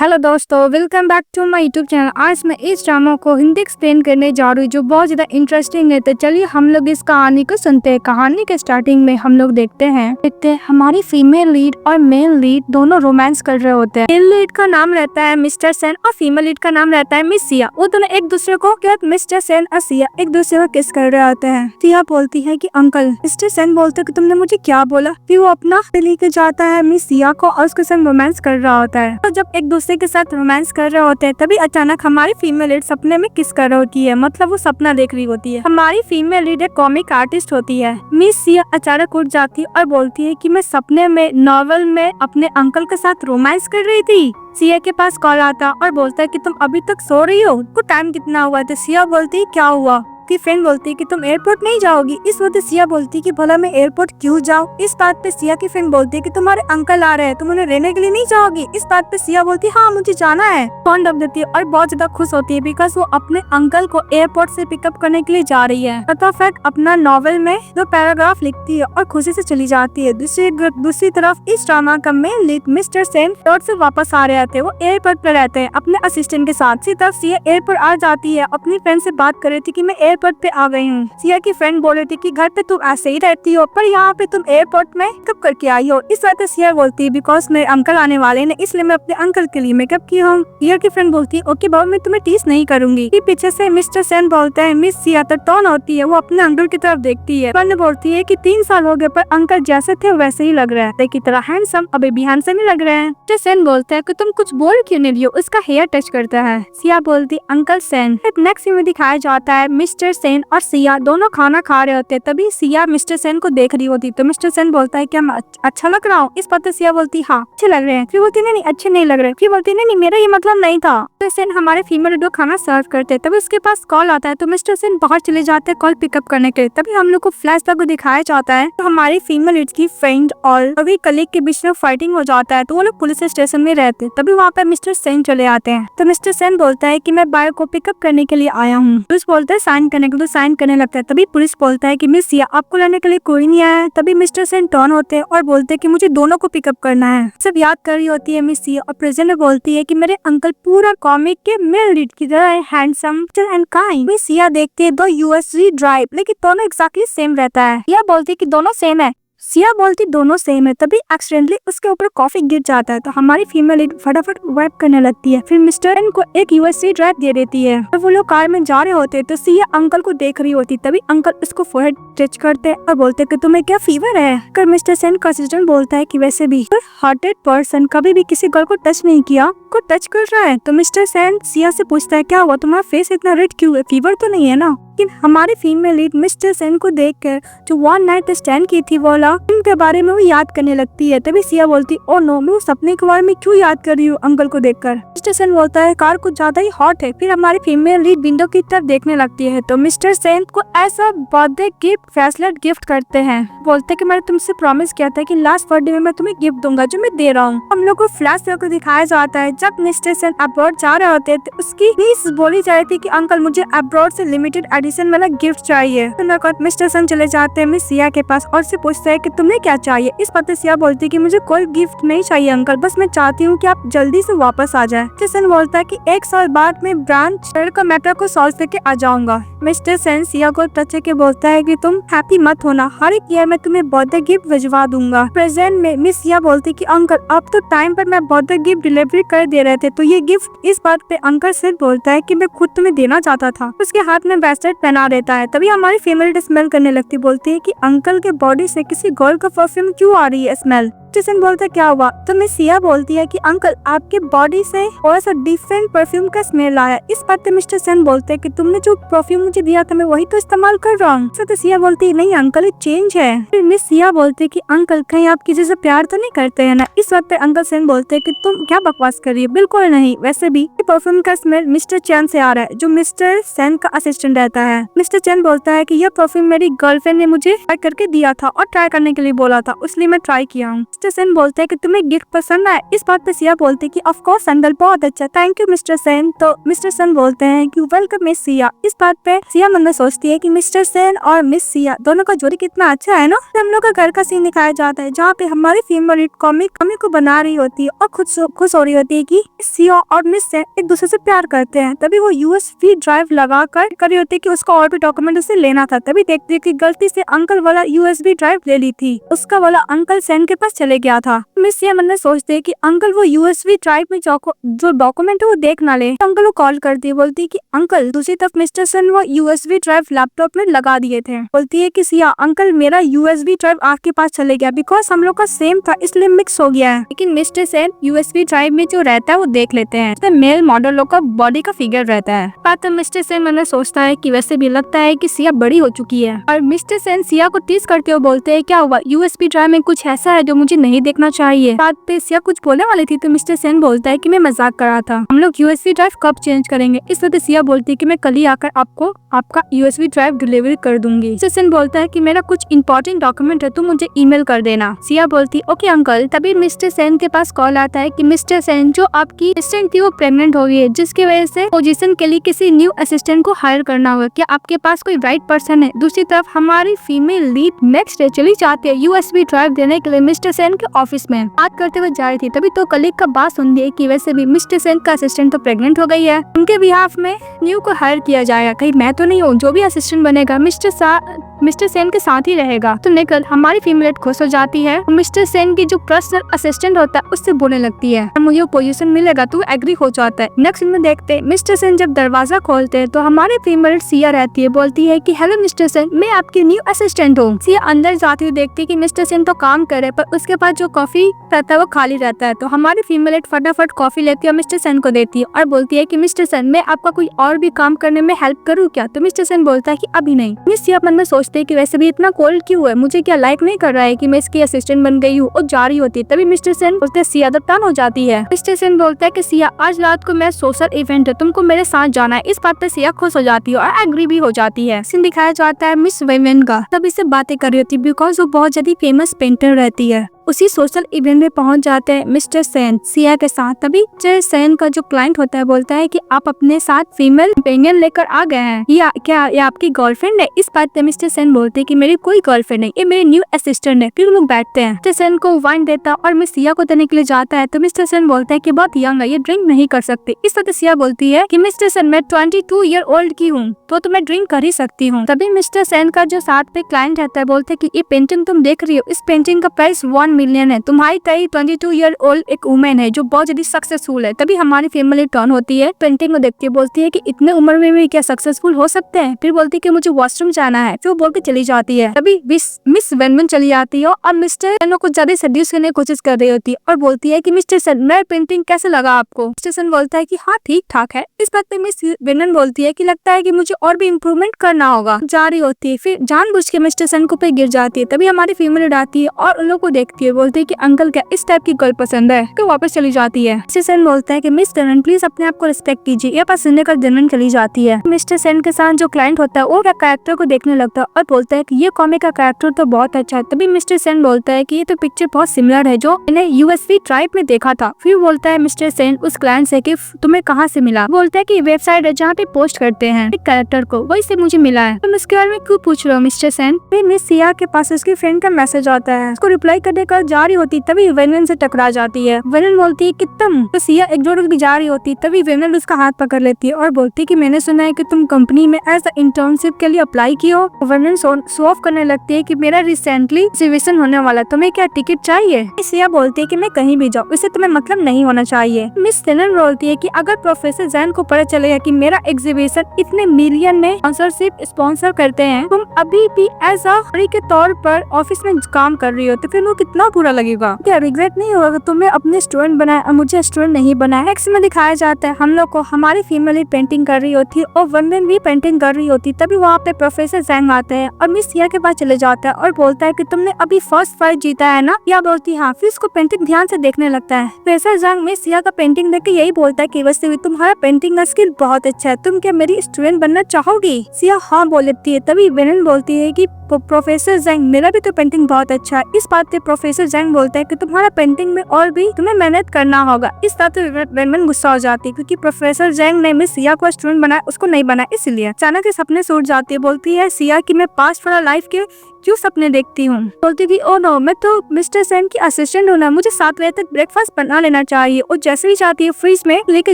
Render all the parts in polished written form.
Hello दोस्तों, welcome back to my YouTube channel. आज मैं इस ड्रामा को हिंदी एक्सप्लेन करने जा रही हूँ जो बहुत ज्यादा इंटरेस्टिंग है। तो चलिए हम लोग इस कहानी को सुनते हैं। कहानी के स्टार्टिंग में हम लोग देखते हैं हमारी फीमेल लीड और मेल लीड दोनों रोमांस कर रहे होते हैं। मेल लीड का नाम रहता है मिस्टर सेन और फीमेल लीड का नाम रहता है मिस सिया। वो दोनों एक दूसरे को मिस्टर सेन और सिया एक दूसरे को किस कर रहे होते हैं। सिया बोलती है कि अंकल। मिस्टर सेन बोलते कि तुमने मुझे क्या बोला। फिर वो अपना लेके जाता है मिस सिया को और उसके साथ रोमांस कर रहा होता है। तो जब एक दूसरे के साथ रोमांस कर रहे होते हैं तभी अचानक हमारी फीमेल लीड सपने में किस कर रही होती है। मतलब वो सपना देख रही होती है। हमारी फीमेल लीड एक कॉमिक आर्टिस्ट होती है। मिस सिया अचानक उठ जाती है और बोलती है कि मैं सपने में नॉवेल में अपने अंकल के साथ रोमांस कर रही थी। सिया के पास कॉल आता और बोलता है कि तुम अभी तक सो रही हो, को टाइम कितना हुआ। तो सिया बोलती है क्या हुआ। की फ्रेंड बोलती है कि तुम एयरपोर्ट नहीं जाओगी। इस वजह सिया बोलती है कि भला मैं एयरपोर्ट क्यों जाऊँ। इस बात पे सिया की फ्रेंड बोलती है कि तुम्हारे अंकल आ रहे हैं, तुम उन्हें रहने के लिए नहीं जाओगी। इस बात पे सिया बोलती है हाँ मुझे जाना है। फोन रख देती है और बहुत ज्यादा खुश होती है बिकॉज वो अपने अंकल को एयरपोर्ट से पिकअप करने के लिए जा रही है। फटाफट अपना नॉवेल में 2 पैराग्राफ लिखती है और खुशी से चली जाती है। दूसरी तरफ इस ड्रामा का main lead mister Sen road से वापस आ रहे थे। वो एयरपोर्ट पे रहते हैं अपने असिस्टेंट के साथ। इसी तरफ सिया एयरपोर्ट आ जाती है। अपनी फ्रेंड से बात कर रही थी कि मैं एयरपोर्ट पे आ गई हूँ। सिया की फ्रेंड बोल रही थी कि घर पे तुम ऐसे ही रहती हो पर यहाँ पे तुम एयरपोर्ट में मेकअप करके आई हो। इस वजह से सिया बोलती है बिकॉज मेरे अंकल आने वाले हैं इसलिए मैं अपने अंकल के लिए मेकअप की हूँ। सिया की फ्रेंड बोलती है ओके बाबा मैं तुम्हें टीज नहीं करूंगी। पीछे से मिस्टर सेन बोलता है मिस सिया। तो टर्न होती है। वो अपने अंकल की तरफ देखती है। बोलती है कि 3 साल हो गए पर अंकल जैसे थे वैसे ही लग रहे हैं की तरह हैंडसम, अभी भी हैंडसम ही लग रहे हैं। मिस्टर सेन बोलता है कि तुम कुछ बोल क्यों नहीं रही हो। उसका हेयर टच करता है। सिया बोलती अंकल सेन। नेक्स्ट में दिखाया जाता है मिस्टर सेन और सिया दोनों खाना खा रहे होते हैं। तभी सिया मिस्टर सेन को देख रही होती तो मिस्टर सेन बोलता है क्या मैं अच्छा लग रहा हूँ। इस बात पे सिया बोलती हाँ अच्छे लग रहे हैं। फिर बोलती नहीं अच्छे नहीं लग रहे। फिर बोलती नहीं मेरा ये मतलब नहीं था। मिस्टर सेन हमारे फीमेल लीड को खाना सर्व करते हैं। तभी उसके पास कॉल आता है तो मिस्टर सेन बाहर चले जाते हैं कॉल पिकअप करने के लिए। तभी हम लोग को फ्लैशबैक को दिखाया जाता है तो हमारी फीमेल लीड की फ्रेंड और अभी कलीग के बीच में फाइटिंग हो जाता है। तो वो लोग पुलिस स्टेशन में रहते हैं। तभी वहाँ पे मिस्टर सेन चले आते हैं। तो मिस्टर सेन बोलता है कि मैं बायो को पिकअप करने के लिए आया हूँ। पुलिस बोलता है साइन करने के लिए। साइन करने लगता है। तभी पुलिस बोलता है कि मिस सिया आपको लेने के लिए कोई नहीं आया है। तभी मिस्टर सेन टर्न होते हैं और बोलते हैं कि मुझे दोनों को पिकअप करना है। सब याद कर रही होती है मिस सिया और प्रेजेंट में बोलती है कि मेरे अंकल पूरा कॉमिक के मेल लीड की तरह है, handsome and kind. Miss Siya देखते हैं 2 यूएसजी ड्राइव लेकिन दोनों एक्जैक्टली सेम रहता है। यह बोलती है कि दोनों सेम है। सिया बोलती दोनों सेम है। तभी एक्सीडेंटली उसके ऊपर कॉफी गिर जाता है तो हमारी फीमेल लीड फटाफट वाइप करने लगती है। फिर मिस्टर एन को एक यूएससी ड्राइव दे देती है। तो वो लोग कार में जा रहे होते तो सिया अंकल को देख रही होती। तभी अंकल उसको फोरहेड टच करते हैं और बोलते कि तुम्हें क्या फीवर है। कर मिस्टर सेन का असिस्टेंट बोलता है कि वैसे भी हार्टेड पर्सन कभी भी किसी गर्ल को टच नहीं किया को टच कर रहा है। तो मिस्टर सेन सिया से पूछता है क्या हुआ तुम्हारा फेस इतना रेड क्यों है, फीवर तो नहीं है ना। लेकिन हमारी फीमेल लीड मिस्टर सेन को देखकर जो 1 नाइट स्टैंड की थी वाला उनके बारे में वो याद करने लगती है। तभी सिया बोलती ओ नो मैं सपने के बारे में क्यों याद कर रही हूँ अंकल को देखकर। मिस्टर सेन बोलता है कार कुछ ज्यादा ही हॉट है। फिर हमारी फीमेल लीड विंडो की तरफ देखने लगती है तो मिस्टर सेन को ऐसा बर्थडे गिफ्ट फ्लैशलाइट गिफ्ट करते हैं। बोलते कि मैंने तुमसे प्रॉमिस किया था कि लास्ट बर्थडे में मैं तुम्हें गिफ्ट दूंगा जो मैं दे रहा हूँ। हम लोग को फ्लैशबैक को दिखाया जाता है जब मिस्टर सेन अब्रॉड जा रहे होते तो उसकी नीस बोली जा रही थी कि अंकल मुझे अब्रॉड से लिमिटेड एडिशन वाला गिफ्ट चाहिए। तो मिस्टर सेन चले जाते हैं मिस सिया के पास और से पूछते हैं कि तुम्हें क्या चाहिए। इस बात पे सिया बोलती है कि मुझे कोई गिफ्ट नहीं चाहिए अंकल, बस मैं चाहती हूँ कि आप जल्दी से वापस आ जाए। मिस्टर सेन बोलता है कि 1 साल बाद मैं ब्रांच का मैटर को सॉल्व करके आ जाऊंगा। मिस्टर सेन सिया को टच के बोलता है कि तुम हैप्पी मत होना, हर एक ईयर मैं तुम्हें बर्थडे गिफ्ट भिजवा दूंगा। प्रेजेंट में मिस सिया बोलती कि अंकल अब तो टाइम पर मैं बर्थडे गिफ्ट डिलीवरी कर दे रहे थे तो ये गिफ्ट। इस बात पे अंकल सेन बोलता है कि मैं खुद तुम्हें देना चाहता था। उसके हाथ में ब्रेसलेट पहना देता है। तभी हमारी फीमेल स्मेल करने लगती बोलती है कि अंकल के बॉडी से किसी गर्ल का परफ्यूम क्यों आ रही है स्मेल। मिस्टर सेन बोलता है क्या हुआ। तो मिस सिया बोलती है कि अंकल आपके बॉडी से थोड़ा सा डिफरेंट परफ्यूम का स्मेल आया। इस बात पे मिस्टर सेन बोलते हैं कि तुमने जो परफ्यूम मुझे दिया था मैं वही तो इस्तेमाल कर रहा हूँ। तो सिया बोलती है नहीं अंकल ये चेंज है। फिर मिस सिया बोलते है कि अंकल कहीं आप किसी से प्यार तो नहीं करते हैं ना। इस बात पे अंकल सेन बोलते है कि तुम क्या बकवास कर रही है, बिल्कुल नहीं। वैसे भी परफ्यूम का स्मेल मिस्टर चैन से आ रहा है जो मिस्टर सेन का असिस्टेंट रहता जाता है। मिस्टर चैन बोलता है कि यह परफ्यूम मेरी गर्लफ्रेंड ने मुझे ट्राई करके दिया था और ट्राई करने के लिए बोला था, इसलिए मैं ट्राई किया हूँ। मिस्टर सेन बोलता है कि तुम्हें गिफ्ट पसंद आया। इस बात पे सिया बोलती है कि ऑफ कोर्स अंकल, बहुत अच्छा, थैंक यू मिस्टर सेन। तो मिस्टर सेन बोलते हैं कि वेलकम मिस सिया। इस बात पे सिया मन में सोचती है कि मिस्टर सेन और मिस सिया दोनों का जोड़ी कितना अच्छा है ना। हम लोग का घर का सीन दिखाया जाता है जहाँ पे हमारी फीमेल कॉमिक को बना रही होती है और खुश हो रही होती है कि सिया और मिस सेन एक दूसरे से प्यार करते हैं। तभी वो यूएसबी ड्राइव लगा कर रही होती है कि उसका और भी डॉक्यूमेंट उसे लेना था। तभी देखती है कि गलती से अंकल वाला यूएसबी ड्राइव ले ली थी, उसका वाला अंकल सेन के पास चले गया था। मिस सिया मन में सोचते है कि अंकल वो यूएसबी ड्राइव में जो डॉक्यूमेंट है वो देख ना ले। तो अंकल को कॉल करती है, बोलती है कि अंकल दूसरी तरफ मिस्टर सेन वो यूएसबी ड्राइव लैपटॉप में लगा दिए थे। बोलती है कि सिया अंकल मेरा यूएसबी ड्राइव आपके पास चले गया, बिकॉज हम लोग का सेम था इसलिए मिक्स हो गया है। लेकिन मिस्टर सेन यूएसबी ड्राइव में जो रहता है वो देख लेते हैं, तो मेल मॉडल लोग का बॉडी का फिगर रहता है। बात मिस्टर सेन मन में सोचता है कि वैसे भी लगता है कि सिया बड़ी हो चुकी है। और मिस्टर सेन सिया को टीज करते हुए बोलते हैं क्या हुआ, यूएसबी ड्राइव में कुछ ऐसा है जो मुझे नहीं देखना चाहिए। बात पे सिया कुछ बोलने वाली थी तो मिस्टर सेन बोलता है कि मैं मजाक कर रहा था, हम लोग यूएसबी ड्राइव कब चेंज करेंगे। इस वजह सिया बोलती है कि मैं कल ही आकर आपको आपका यूएसबी ड्राइव डिलीवरी कर दूंगी। मिस्टर सेन बोलता है कि मेरा कुछ इंपॉर्टेंट डॉक्यूमेंट है, तुम मुझे ईमेल कर देना। सिया बोलती ओके अंकल। तभी मिस्टर सेन के पास कॉल आता है कि मिस्टर सेन जो आपकी असिस्टेंट थी वो प्रेग्नेंट हो गई है, जिसकी वजह से पोजीशन के लिए किसी न्यू असिस्टेंट को हायर करना होगा। क्या आपके पास कोई राइट पर्सन है। दूसरी तरफ हमारी फीमेल लीड नेक्स्ट डे चली जाती है यूएसबी ड्राइव देने के लिए मिस्टर सेन के ऑफिस में। बात करते हुए जा रही थी तभी तो कलीग का बात सुनती है कि वैसे भी मिस्टर सेन का असिस्टेंट तो प्रेग्नेंट हो गई है, उनके बिहाफ में न्यू को हायर किया जाएगा। कहीं मैं तो नहीं हूँ, जो भी असिस्टेंट बनेगा मिस्टर सेन के साथ ही रहेगा। तो निकल हमारी फीमेल खुश हो जाती है, मिस्टर सेन की जो पर्सनल असिस्टेंट होता है उससे बोलने लगती है मुझे पोजीशन मिलेगा, तो एग्री हो जाता है। नेक्स्ट में देखते हैं मिस्टर सेन जब दरवाजा खोलते हैं तो हमारे फीमेल सिया रहती है, बोलती है कि हेलो मिस्टर सेन, मैं आपकी न्यू असिस्टेंट हूँ। सिया अंदर जाती हुई देखती है कि मिस्टर सेन तो काम कर रहे पर उसके पास जो कॉफी रहता है वो खाली रहता है। तो हमारी फीमेल फटाफट कॉफी लेती है और मिस्टर सेन को देती है और बोलती है कि मिस्टर सेन मैं आपका कोई और भी काम करने में हेल्प करूँ क्या। तो मिस्टर सेन बोलता है कि अभी नहीं। मिस सिया मन में सोचते है कि वैसे भी इतना कोल्ड क्यों है, मुझे क्या लाइक नहीं कर रहा है कि मैं इसकी असिस्टेंट बन गई हूँ और जा रही होती है। तभी मिस्टर सेन बोलते सिया दफ्तान हो जाती है। मिस्टर सेन बोलता है कि सिया आज रात को मेरा सोशल इवेंट है, तुमको मेरे साथ जाना है। इस बात पे सिया खुश हो जाती है और एग्री भी हो जाती है। सीन दिखाया जाता है मिस वेमेन का, तब इससे बातें कर रही होती है बिकॉज वो बहुत ज्यादा फेमस पेंटर रहती है। उसी सोशल इवेंट में पहुंच जाते हैं मिस्टर सेन सिया के साथ। तभी सेन का जो क्लाइंट होता है बोलता है कि आप अपने साथ फीमेल कंपेनियन लेकर आ गए हैं, ये आपकी गर्लफ्रेंड है। इस बात पे मिस्टर सेन बोलते हैं कि मेरी कोई गर्लफ्रेंड नहीं, ये मेरी न्यू असिस्टेंट है। फिर लोग बैठते हैं, मिस्टर सेन को वाइन देता और मिस सिया को देने के लिए जाता है तो मिस्टर सेन बोलता है कि बहुत यंग है, ये ड्रिंक नहीं कर सकते। इस वजह सिया बोलती है कि मिस्टर सेन मैं 22 ईयर ओल्ड की हूँ तो मैं ड्रिंक कर ही सकती हूँ। तभी मिस्टर सेन का जो साथ पे क्लाइंट रहता है बोलते है कि ये पेंटिंग तुम देख रही हो, इस पेंटिंग का प्राइस 1 मिलियन है। तुम्हारी तरह 22 ईयर ओल्ड एक वुमेन है जो बहुत ज्यादा सक्सेसफुल है। तभी हमारी फैमिली टर्न होती है, पेंटिंग को देखती है, बोलती है कि इतने उम्र में भी क्या सक्सेसफुल हो सकते हैं। फिर बोलती है कि मुझे वॉशरूम जाना है, फिर वो बोल के चली जाती है। तभी मिस वेनमन चली जाती है और मिस्टर सेन को ज्यादा सेड्यूस करने की कोशिश कर रही होती है और बोलती है कि मिस्टर सेन मेरा पेंटिंग कैसे लगा आपको। मिस्टर सेन बोलता है कि हाँ ठीक ठाक है। इस बात पे मिस वेनमन बोलती है कि लगता है कि मुझे और भी इम्प्रूवमेंट करना होगा। जा रही होती है, फिर जानबूझ के मिस्टर सेन को पे गिर जाती है। तभी हमारी फीमेल आती है और उन लोग को देखती है, बोलती है कि अंकल क्या इस टाइप की गर्ल पसंद है, तो वापस चली जाती है। मिस्टर सेन बोलता है कि मिस वेनमन प्लीज अपने आप को रिस्पेक्ट कीजिए। ये बात सुनने का वेनमन चली जाती है। मिस्टर सेन के साथ जो क्लाइंट होता है वो कैरेक्टर को देखने लगता है और बोलता है कि ये कॉमिक का कैरेक्टर तो बहुत अच्छा है। तभी मिस्टर सेन बोलता है कि ये तो पिक्चर बहुत सिमिलर है जो मैंने यूएसबी ड्राइव में देखा था। फिर बोलता है मिस्टर सेन उस क्लाइंट से कि तुम्हें कहाँ से मिला। बोलता है कि वेबसाइट है जहाँ पे पोस्ट करते हैं एक कैरेक्टर को, वही से मुझे मिला है। तुम इसके बारे में क्यों पूछ रहे हो मिस्टर सेन। फिर मिस सिया के पास उसकी फ्रेंड का मैसेज आता है, उसको रिप्लाई करने का जा रही होती तभी वेनन से टकरा जाती है। वेनन बोलती है कि तुम, तो सिया एक जोड़ की जा रही होती तभी वेनन उसका हाथ पकड़ लेती है और बोलती है कि मैंने सुना है कि तुम कंपनी में एज अ इंटर्नशिप के लिए अप्लाई की हो। वेनन शो ऑफ करने लगती है कि मेरा रिसेंटली एग्जीबिशन होने वाला, तुम्हें क्या टिकट चाहिए। सिया बोलती है कि मैं कहीं भी जाऊँ इससे तुम्हें मतलब नहीं होना चाहिए। मिस वेनन बोलती है कि अगर प्रोफेसर जैन को पता चलेगा कि मेरा एग्जीबिशन इतने मिलियन में स्पॉन्सर करते हैं, तुम अभी भी एज अ के तौर पर ऑफिस में काम कर रही हो तो फिर वो कितना कितना बुरा लगेगा, क्या रिग्रेट नहीं होगा तुम्हें अपने स्टूडेंट बनाया और मुझे स्टूडेंट नहीं बनाया। नेक्स्ट में दिखाया जाता है हम लोग को हमारी फीमेल पेंटिंग कर रही होती है और वंदन भी पेंटिंग कर रही होती, तभी वहाँ पे प्रोफेसर जैंग आते हैं और मिस सिया के पास चले जाता है और बोलता है कि तुमने अभी फर्स्ट प्राइज जीता है ना। या बोलती हाँ, फिर उसको पेंटिंग ध्यान से देखने लगता है। प्रोफेसर जैंग मिस सिया का पेंटिंग देख के यही बोलता है कि वैसे भी तुम्हारा पेंटिंग का स्किल बहुत अच्छा है, तुम क्या मेरी स्टूडेंट बनना चाहोगी। सिया हाँ बोल देती है। तभी वेनन बोलती है कि प्रोफेसर जैंग मेरा भी तो पेंटिंग बहुत अच्छा है। इस बात पे प्रोफेसर जैंग बोलता है कि तुम्हारा पेंटिंग में और भी तुम्हें मेहनत करना होगा। इस बात पे वेनन गुस्सा हो जाती है क्योंकि प्रोफेसर जैंग ने मिस सिया को स्टूडेंट बनाया, उसको नहीं बनाया, इसलिए अचानक के सपने से उठ जाती है। बोलती है सिया कि मैं पास्ट वाला लाइफ के क्यों सपने देखती हूँ। बोलती कि ओ नो, मैं तो मिस्टर सेन की असिस्टेंट हूँ ना, मुझे 7 बजे तक ब्रेकफास्ट बना लेना चाहिए। और जैसे ही चाहती है फ्रिज में लेके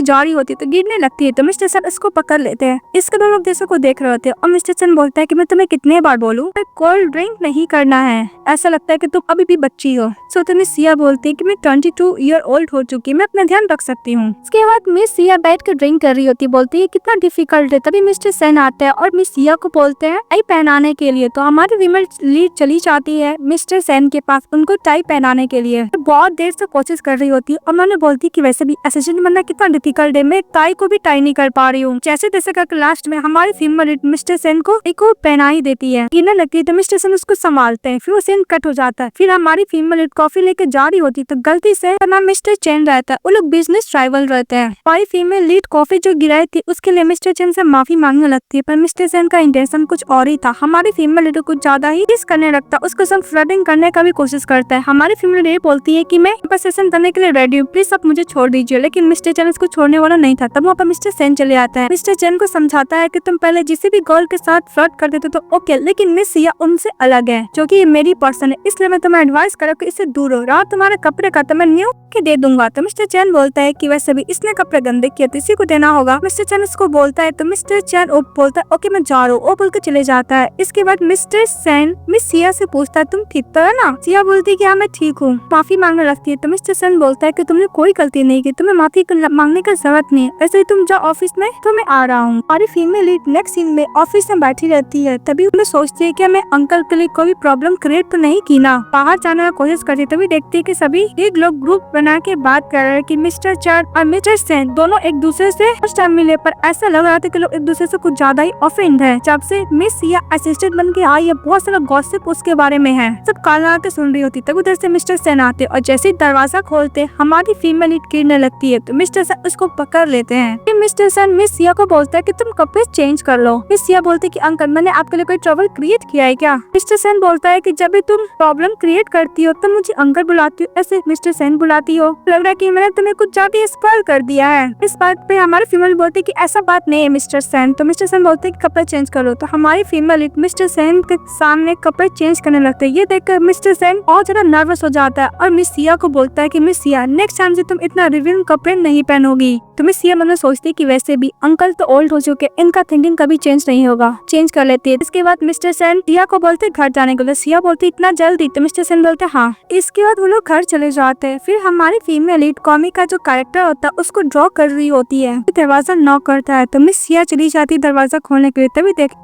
जा रही होती है तो गिरने लगती है, तो मिस्टर सेन इसको पकड़ लेते हैं। इसके दोनों देशों को देख रहे होते हैं और मिस्टर सेन बोलता है कि मैं तुम्हें कितने बार बोलूं, कोल्ड ड्रिंक नहीं करना है, ऐसा लगता है कि तुम अभी भी बच्ची हो। सो तो मिस सिया बोलती है कि मैं 22 ईयर ओल्ड हो चुकी, मैं अपना ध्यान रख सकती हूँ। इसके बाद मिस सिया बैठ कर ड्रिंक कर रही होती है, बोलती है कितना डिफिकल्ट है। तभी मिस्टर सेन आते हैं और मिस सिया को बोलते हैं टाई पहनाने के लिए, तो हमारी फीमेल लीड चली जाती है मिस्टर सेन के पास उनको टाई पहनाने के लिए। तो बहुत देर से कोशिश कर रही होती है और उन्होंने बोलती कि वैसे भी असिस्टेंट बनना कितना डिफिकल्ट है, मैं टाई को भी टाई नहीं कर पा रही हूँ। जैसे तैसे करके लास्ट में हमारी फीमेल लीड मिस्टर सेन को एक और पहना ही देती है। गिरने लगती है तो मिस्टर सेन उसको संभालते हैं, फिर वो सीन कट हो जाता है। फिर हमारी फीमेल लीड कॉफी लेके जा रही होती तो गलती से नाम मिस्टर चेन रहता है, वो लोग बिजनेस ट्राइवल रहते हैं। हमारी फीमेल लीड कॉफी जो गिराई थी उसके लिए मिस्टर चेन से माफी मांगने लगती है, पर मिस्टर सेन का इंटेंशन कुछ और ही था। हमारी फीमेल लीड को कुछ ज्यादा ही किस करने लगता, उसको सब फ्लर्टिंग करने का भी कोशिश करता है। हमारी फीमेल लीड बोलती है कि मैं सेशन करने के लिए रेडी हूँ, प्लीज आप मुझे छोड़ दीजिए, लेकिन मिस्टर चेन इसको छोड़ने वाला नहीं था। तब वहाँ पर मिस्टर सेन चले आता है। मिस्टर चेन को समझाता है कि तुम पहले जिसी भी गर्ल के साथ फ्लर्ट करते थे तो ओके, लेकिन मिस सिया उनसे अलग है, जो कि ये मेरी पर्सन है, इसलिए मैं तुम्हें एडवाइस करूँ कि इससे दूर हो। रहा तुम्हारे कपड़े का तो मैं न्यू के दे दूंगा। तो मिस्टर चैन बोलता है कि वैसे भी इसने कपड़े गंदे किए तो इसी को देना होगा। मिस्टर चैन इसको बोलता है तो मिस्टर चैन बोलता है ओके मैं जा रहा हूँ, वो बोल के चले जाता है। इसके बाद मिस्टर सेन मिस सिया से पूछता है तुम ठीक तो है ना। सिया बोलती है कि हाँ मैं ठीक हूँ, माफी मांगने लगती है। तो मिस्टर सेन बोलता है कि तुमने कोई गलती नहीं की, तुम्हें माफी मांगने की जरूरत नहीं है, ऐसे ही तुम जाओ ऑफिस में, तो मैं आ रहा हूँ। और फीमेल लीड नेक्स्ट सीन में ऑफिस में बैठी रहती है। तभी उन्हें सोचती है कि मैं अंकल के लिए कोई प्रॉब्लम क्रिएट तो नहीं की ना। बाहर जाने की कोशिश करती है, तभी देखती है कि सभी एक लोग ग्रुप बना के बात कर रहे हैं कि मिस्टर चैन और मिस्टर सेन दोनों एक दूसरे से फर्स्ट टाइम मिले, पर ऐसा लग रहा था कि लोग एक दूसरे से कुछ ज्यादा ही ऑफेंड है। जब से मिस सिया असिस्टेंट बन के आई है, बहुत सारा गॉसिप उसके बारे में है, सब काला के सुन रही होती। तब उधर से मिस्टर सेन आते और जैसे दरवाजा खोलते हमारी फीमेल लीड गिरने लगती है, तो मिस्टर सेन उसको पकड़ लेते हैं। फिर मिस्टर सेन मिस सिया को बोलता है कि तुम कपड़े चेंज कर लो। मिस सिया बोलती है कि अंकल मैंने आपके लिए कोई ट्रबल क्रिएट किया है क्या। मिस्टर सेन बोलता है कि जब भी तुम प्रॉब्लम क्रिएट करती हो तब मुझे अंकल बुलाती हो, ऐसे मिस्टर सेन बुलाती हो, लग रहा है कि मैंने तुम्हें कुछ ज्यादा स्पॉइल कर दिया है। इस बात पे हमारी फीमेल बोलती है कि ऐसा बात नहीं है मिस्टर सेन। तो मिस्टर सेन बोलते हैं कि कपड़े चेंज करो। तो हमारी फीमेल मिस्टर सेन के सामने कपड़े चेंज करने लगते हैं। ये देखकर मिस्टर सेन और ज्यादा नर्वस हो जाता है और मिस सिया को बोलता है कि मिस सिया नेक्स्ट टाइम से तुम इतना रिवील कपड़े नहीं पहनोगी। तो मिस सिया मन में सोचती है कि वैसे भी अंकल तो ओल्ड हो चुके, इनका थिंकिंग कभी चेंज नहीं होगा, चेंज कर लेती है। इसके बाद मिस्टर सेन सिया को बोलते घर जाने के लिए। सिया बोलती इतना जल्दी। तो मिस्टर सेन बोलते हाँ। इसके बाद वो लोग घर चले जाते हैं। फिर हमारी फीमेल लीड कॉमिक का जो कैरेक्टर होता है उसको ड्रॉ कर रही होती है। दरवाजा नॉक करता है तो मिस सिया चली जाती है दरवाजा खोलने के लिए।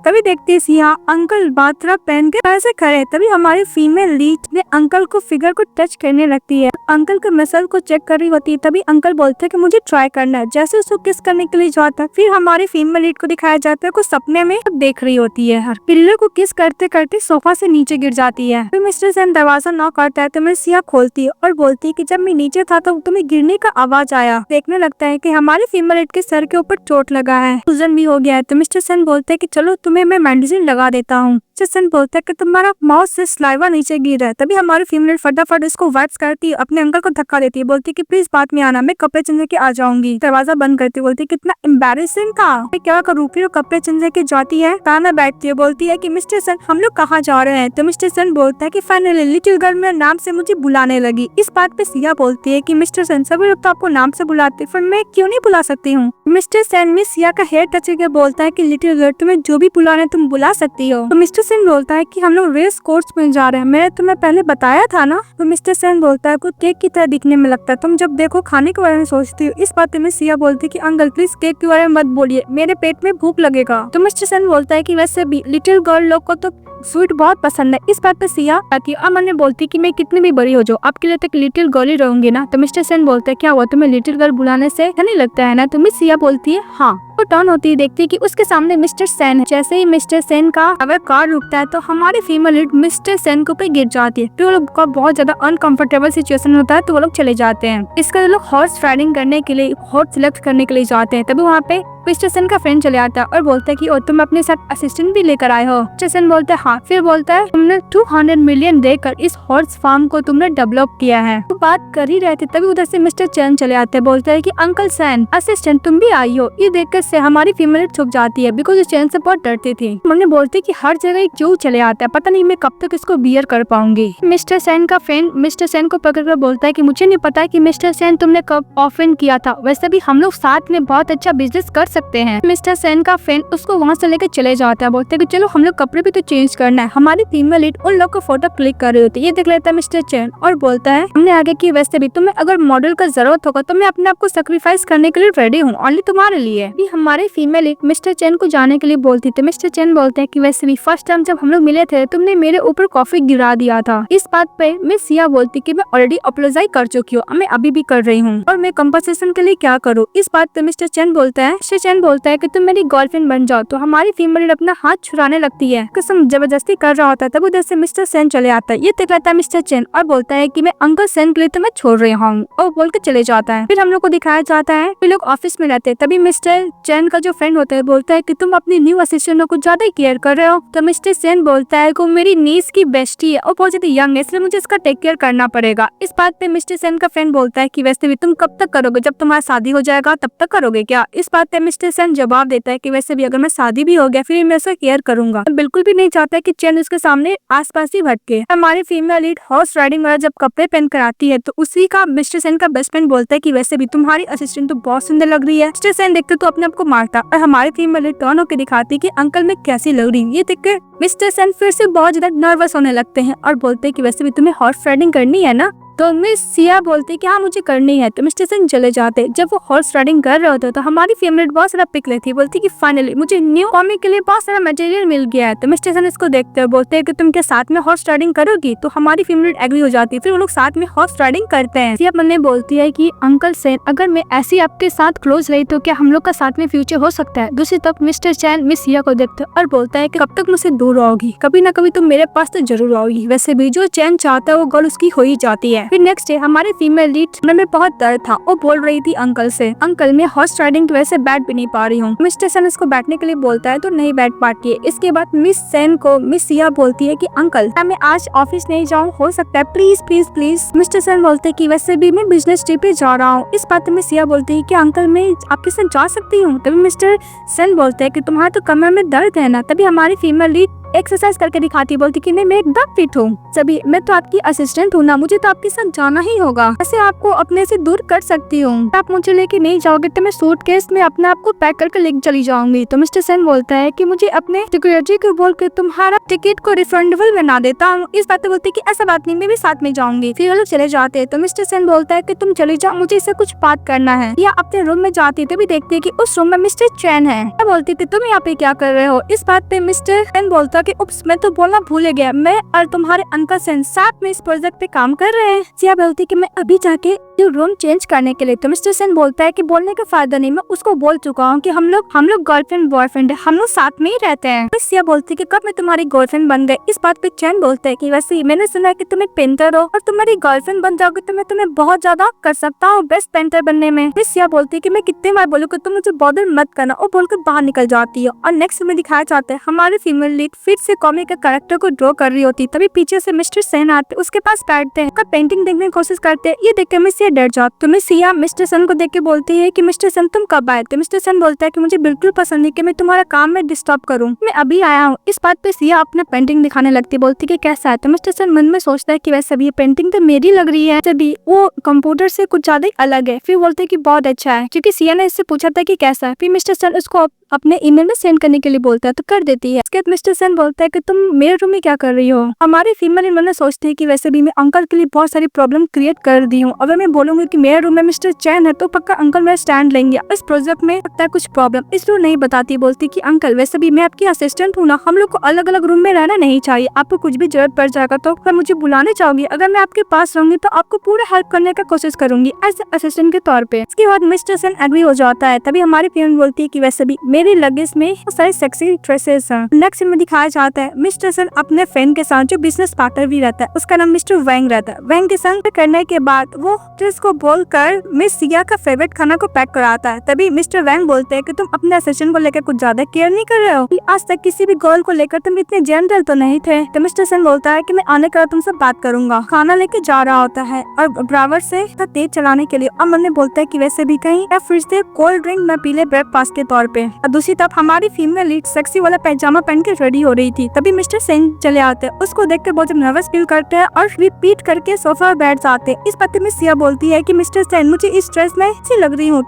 तभी देखती है सिया अंकल बाथटब पहन के ऐसे खड़े। तभी हमारी फीमेल लीड ने अंकल को फिगर को टच करने लगती है, अंकल के मसल को चेक कर रही होती है। तभी अंकल बोलते हैं कि मुझे ट्राई करना है, जैसे उसको किस करने के लिए जाता है। फिर हमारी फीमेल लीड को दिखाया जाता है कुछ सपने में देख रही होती है, हर पिल्ले को किस करते करते सोफा से नीचे गिर जाती है। फिर मिस्टर सेन दरवाजा नॉक करता है तो मैं सिया खोलती है और बोलती है कि जब मैं नीचे था तो तुम्हें गिरने का आवाज आया। देखने लगता है कि हमारी फीमेल लीड के सर के ऊपर चोट लगा है, सूजन भी हो गया है। तो मिस्टर सेन बोलते हैं कि चलो तुम्हें मैं मेडिसिन लगा देता हूँ। मिस्टर सेन बोलता है कि तुम्हारा माउथ से स्लाइवा नीचे गिर रहा है। तभी हमारी फीमेल फटाफट इसको वाइप्स करती है, अपने अंकल को धक्का देती है, बोलती है कि प्लीज बाद में आना, मैं कपड़े चेंज के आ जाऊंगी। दरवाजा बंद करती है, बोलती है कितना एम्बैरेसिंग था, मैं क्या करूँ। फिर कपड़े चेंज के जाती है, ताना बैठती है, बोलती है कि मिस्टर सेन हम लोग कहाँ जा रहे हैं। तो मिस्टर सेन बोलता है कि फाइनली लिटिल गर्ल मेरे नाम से मुझे बुलाने लगी। इस बात पे सिया बोलती है कि मिस्टर सेन सभी लोग तो आपको नाम से बुलाते, फिर मैं क्यों नहीं बुला सकती हूँ। मिस्टर सेन मिस सिया का हेयर टच करके बोलता है कि लिटिल गर्ल तुम्हें जो भी बुलाना तुम बुला सकती हो। तो मिस्टर सेन बोलता है कि हम लोग रेस कोर्स में जा रहे हैं, मैंने तुम्हें पहले बताया था ना। तो मिस्टर सेन बोलता है कुछ केक की तरह दिखने में लगता है, तुम जब देखो खाने के बारे में सोचती हो। इस बात में सिया बोलती है कि अंकल प्लीज केक के बारे में मत बोलिए, मेरे पेट में भूख लगेगा। तो मिस्टर सेन बोलता है कि वैसे भी लिटिल गर्ल लोग को तो स्वीट बहुत पसंद है। इस बात पे सिया आती है। अमन ने बोलती कि मैं कितनी भी बड़ी हो जाऊँ आपके लिए तक लिटिल गर्ल ही रहूंगी ना। तो मिस्टर सेन बोलते है क्या हुआ तुम्हें लिटिल गर्ल बुलाने से नहीं लगता है ना। तो मिस सिया बोलती है हाँ। वो टर्न होती है, देखती है कि उसके सामने मिस्टर सेन है। जैसे ही मिस्टर सेन का अगर कार रुकता है तो हमारी फीमेल लीड मिस्टर सेन के ऊपर गिर जाती है। फिर वो लोग का बहुत ज्यादा अनकंफर्टेबल सिचुएशन होता है तो वो लोग चले जाते हैं। इसका लोग हॉर्स राइडिंग करने के लिए हॉर्स सिलेक्ट करने के लिए जाते हैं। तभी वहाँ पे मिस्टर सेन का फ्रेंड चले आता है और बोलता है कि ओ तुम अपने साथ असिस्टेंट भी लेकर आए हो। मिस्टर सेन बोलता है हाँ। फिर बोलता है तुमने 200 मिलियन देकर इस हॉर्स फार्म को तुमने डेवलप किया है। तो बात कर ही रहे थे तभी उधर से मिस्टर चैन चले आते हैं। बोलता है कि अंकल सैन असिस्टेंट तुम भी आई हो। ये देखकर से हमारी फीमेल छुप जाती है बिकॉज चैन से बहुत डरती थी। मम्मी बोलती कि हर जगह क्यों चले आता है, पता नहीं मैं कब तक इसको बियर कर पाऊंगी। मिस्टर सेन का फ्रेंड मिस्टर सेन को पकड़कर बोलता है कि मुझे नहीं पता कि मिस्टर सेन तुमने कब ऑफेंड किया था, वैसे भी हम लोग साथ में बहुत अच्छा बिजनेस कर सकते हैं। मिस्टर सेन का फ्रेंड उसको वहाँ से लेकर चले जाता है। बोलते हैं कि चलो हम लोग कपड़े भी तो चेंज करना है। हमारी फीमेल लीड उन लोग को फोटो क्लिक कर रही होती है। ये देख लेता है मिस्टर चैन और बोलता है हमने आगे की वैसे भी तुम्हें अगर मॉडल का जरूरत होगा तो मैं अपने आप को सेक्रीफाइस करने के लिए रेडी हूँ, ओनली तुम्हारे लिए। भी हमारे फीमेल लीड मिस्टर चैन को जाने के लिए बोलती थी। मिस्टर चैन बोलते हैं कि वैसे भी फर्स्ट टाइम जब हम लोग मिले थे तुमने मेरे ऊपर कॉफी गिरा दिया था। इस बात पे मिस सिया बोलती कि मैं ऑलरेडी अपोलोजाइज कर चुकी हूँ, मैं अभी भी कर रही हूँ और मैं कंपनसेशन के लिए क्या करूँ। इस बात पे मिस्टर चैन बोलता है कि तुम मेरी गर्लफ्रेंड बन जाओ। तो हमारी फीमेल अपना हाथ छुड़ाने लगती है। कसम जबरदस्ती कर रहा होता है तब उधर से मिस्टर सेन चले आता है। ये देख लेता है मिस्टर चैन और बोलता है कि मैं अंकल सेन के लिए तो मैं छोड़ रही हूँ और बोल के चले जाता है। फिर हम लोग को दिखाया जाता है वे लोग ऑफिस में रहते हैं। तभी मिस्टर चैन का जो फ्रेंड होता है बोलता है कि तुम अपनी न्यू असिस्टेंट को ज्यादा केयर कर रहे हो। तो मिस्टर सेन बोलता है कि मेरी नीस की बेस्टी है और बहुत ज्यादा यंग है इसलिए मुझे इसका टेक केयर करना पड़ेगा। इस बात पे मिस्टर सेन का फ्रेंड बोलता है कि वैसे भी तुम कब तक करोगे, जब तुम्हारा शादी हो जाएगा तब तक करोगे क्या। इस बात पे मिस्टर सेन जवाब देता है कि वैसे भी अगर मैं शादी भी हो गया फिर मैं उसका केयर करूंगा। बिल्कुल भी नहीं चाहता कि चैन उसके सामने आसपास ही भटके। हमारी फीमेल लीड हॉर्स राइडिंग वाला जब कपड़े पहन कर आती है तो उसी का मिस्टर सेन का बेस्ट फ्रेंड बोलता है कि वैसे भी तुम्हारी असिस्टेंट तो बहुत सुंदर लग रही है। मिस्टर सेन देखते तो अपने आप को मारता और हमारी फीमेल लीड टर्न होकर दिखाती कि अंकल मैं कैसी लग रही हूँ। ये देख कर मिस्टर सेन फिर से बहुत ज्यादा नर्वस होने लगते हैं और बोलते हैं कि वैसे भी तुम्हें हॉर्स राइडिंग करनी है ना। तो मिस सिया बोलती कि हाँ मुझे करनी है। तो मिस्टर सेन चले जाते। जब वो हॉर्स राइडिंग कर रहे होते तो हमारी फेवरेट बहुत सारा पिक लेती है। बोलती कि फाइनली मुझे न्यू कॉमिक के लिए बहुत सारा मटेरियल मिल गया है। तो मिस्टर सेन इसको देखते हैं बोलते हैं कि तुम क्या साथ में हॉर्स राइडिंग करोगी। तो हमारी फेवरेट एग्री हो जाती है। फिर वो लोग साथ में हॉर्स राइडिंग करते हैं। सिया मन बोलती है कि अंकल सेन अगर मैं ऐसी आपके साथ क्लोज रही तो क्या हम लोग का साथ में फ्यूचर हो सकता है। दूसरी तरफ मिस्टर चैन मिस सिया को देखते और बोलता है कि कब तक मुझसे दूर रहोगी, कभी ना कभी तुम मेरे पास तो जरूर आओगी। वैसे भी जो चैन चाहता है वो गर्ल उसकी हो ही जाती है। फिर नेक्स्ट डे हमारी फीमेल लीड में बहुत दर्द था। वो बोल रही थी अंकल से अंकल मैं हॉर्स राइडिंग की वजह से बैठ भी नहीं पा रही हूँ। मिस्टर सेन इसको बैठने के लिए बोलता है तो नहीं बैठ पाती है। इसके बाद मिस सेन को मिस सिया बोलती है कि अंकल मैं आज ऑफिस नहीं जाऊँ, हो सकता है please please please. Mister Sen बोलते हैं कि वैसे भी मैं बिजनेस ट्रिप पे जा रहा हूँ। इस बात में सिया बोलती है कि अंकल मैं आपके साथ जा सकती हूँ। तभी मिस्टर सेन बोलते हैं कि तुम्हारा तो कमर में दर्द है ना। तभी हमारी फीमेल लीड एक्सरसाइज करके दिखाती, बोलती कि नहीं मैं एकदम फिट हूँ। सभी मैं तो आपकी असिस्टेंट हूँ ना, मुझे तो आपके साथ जाना ही होगा। ऐसे आपको अपने से दूर कर सकती हूँ। आप मुझे लेके नहीं जाओगे तो मैं सूटकेस में अपने आप को पैक करके लेके चली जाऊंगी। तो मिस्टर सेन बोलता है कि मुझे अपने सिक्योरिटी को बोल के तुम्हारा टिकट को रिफंडेबल बना देता हूँ। इस बात पे बोलती कि ऐसा बात नहीं, मैं भी साथ में जाऊंगी। फिर वो लोग चले जाते हैं। तो मिस्टर सेन बोलता है कि तुम चले जाओ, मुझे इससे कुछ बात करना है। या अपने रूम में जाती तो भी देखती है कि उस रूम में मिस्टर चैन है। बोलती थी तुम यहाँ पे क्या कर रहे हो। इस बात पे मिस्टर सेन बोलता कि उप्स मैं तो बोलना भूल गया, मैं और तुम्हारे अंकल सेन साथ में इस प्रोजेक्ट पे काम कर रहे हैं। सिया बोलती कि मैं अभी जाके रूम चेंज करने के लिए। तो मिस्टर सेन बोलता है कि बोलने का फायदा नहीं, मैं उसको बोल चुका हूँ कि हम लोग गर्लफ्रेंड बॉयफ्रेंड है, हम लोग साथ में ही रहते हैं। तो सिया बोलती कि कब मैं तुम्हारी गर्लफ्रेंड बन गई। इस बात पे चैन बोलता है कि वैसे मैंने सुना है कि तुम एक पेंटर हो और तुम्हारी गर्लफ्रेंड बन जाओगे तो मैं तुम्हें बहुत ज्यादा कर सकता हूँ बेस्ट पेंटर बनने में। फिर सिया बोलती है कि मैं कितने बार बोलूँ कि तुम मुझे बॉदर मत करना, और बोलकर बाहर निकल जाती है। और नेक्स्ट में दिखाया जाता है हमारी फीमेल लीड फिर से कॉमिक का कैरेक्टर को ड्रॉ कर रही होती। तभी पीछे से मिस्टर सेन आते, उसके पास बैठते हैं, पेंटिंग देखने की कोशिश करते हैं। ये देखकर मिस सिया डर जाती। तो मिस सिया मिस्टर सेन को देख के बोलती है कि मिस्टर सेन तुम कब आए। तो मिस्टर सेन बोलता है कि मुझे बिल्कुल पसंद नहीं कि मैं तुम्हारा काम में डिस्टर्ब करूं, मैं अभी आया हूँ। इस बात पे सिया अपना पेंटिंग दिखाने लगती, बोलती कि कैसा है। तो मिस्टर सेन मन में सोचता है कि वैसे भी ये पेंटिंग तो मेरी लग रही है, जब वो कंप्यूटर से कुछ ज्यादा ही अलग है। फिर बोलते है कि बहुत अच्छा है, क्योंकि सिया ने इससे पूछा था कि कैसा है। फिर मिस्टर सेन उसको अपने ईमेल में सेंड करने के लिए बोलता है तो कर देती है। इसके बाद मिस्टर सेन बोलता है कि तुम मेरे रूम में क्या कर रही हो। हमारे फीमेल इन्होंने सोचते हैं कि वैसे भी मैं अंकल के लिए बहुत सारी प्रॉब्लम क्रिएट कर दी हूँ। अगर मैं बोलूंगी कि मेरे रूम में मिस्टर चैन है तो पक्का अंकल मेरा स्टैंड लेंगे। इस प्रोजेक्ट में लगता है कुछ प्रॉब्लम, इसलिए नहीं बताती। बोलती कि अंकल वैसे भी मैं आपकी असिस्टेंट हूँ ना, हम लोग को अलग अलग रूम में रहना नहीं चाहिए। आपको कुछ भी जरूरत पड़ जाएगा तो फिर मुझे बुलाने चाहोगी। अगर मैं आपके पास रहूंगी तो आपको पूरा हेल्प करने का कोशिश करूंगी एज असिस्टेंट के तौर पे। इसके बाद मिस्टर सेन एग्री हो जाता है। तभी हमारी फीमेल बोलती है कि वैसे भी मेरे लगेज में बहुत सारे सेक्सी ड्रेसेस हैं। नेक्स्ट में दिखाया जाता है मिस्टर सेन अपने फ्रेंड के साथ जो बिजनेस पार्टनर भी रहता है, उसका नाम मिस्टर वैंग रहता है। वैंग के संग करने के बाद वो ड्रेस को बोलकर मिस सिया का फेवरेट खाना को पैक कराता है। तभी मिस्टर वैंग बोलते हैं कि तुम अपने असिस्टेंट को लेकर कुछ ज्यादा केयर नहीं कर रहे हो कि आज तक किसी भी गर्ल को लेकर तुम इतने जनरल तो नहीं थे। तो मिस्टर सेन बोलता है कि मैं आने का तुमसे बात करूंगा। खाना लेके जा रहा होता है और ड्राइवर से तेज चलाने के लिए अमन ने बोलता है कि वैसे भी कहीं या फिर से कोल्ड ड्रिंक न पी ले ब्रेकफास्ट के तौर पे। और दूसरी तरफ हमारी फीमेल लीड सेक्सी वाला पैजामा पहन के रेडी हो रही थी। तभी मिस्टर सेन चले आते हैं। उसको देख कर बहुत नर्वस फील करते हैं और रिपीट करके सोफा पर बैठ जाते हैं। इस पत्ते में सिया बोलती है कि मिस्टर सेन मुझे इस ड्रेस में अच्छी लग रही हूँ।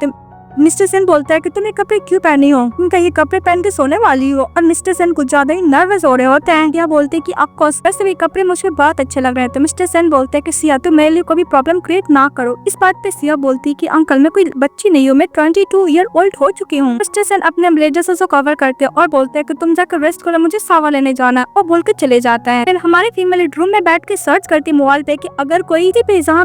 मिस्टर सेन बोलता है कि तुम ये कपड़े क्यों पहनी हो, उनका ये कपड़े पहन के सोने वाली हो। और मिस्टर सेन कुछ ज्यादा ही नर्वस हो रहे होते हैं। या बोलते हैं कि आपको वैसे भी कपड़े मुझे बहुत अच्छे लग रहे हैं। तो मिस्टर सेन बोलते हैं कि सिया तुम मेरे लिए कोई प्रॉब्लम क्रिएट ना करो। इस बात पे सिया बोलती है कि अंकल मैं कोई बच्ची नहीं हूँ, मैं 22 ईयर ओल्ड हो चुकी हूँ। मिस्टर सेन अपने ब्लेजर से कवर करते हैं और बोलते हैं कि तुम जाकर रेस्ट करो, मुझे सावा लेने जाना है, और बोल के चले जाता है। फिर हमारी फीमेल रूम में बैठ के सर्च करती है मोबाइल पे कि अगर कोई पैजामा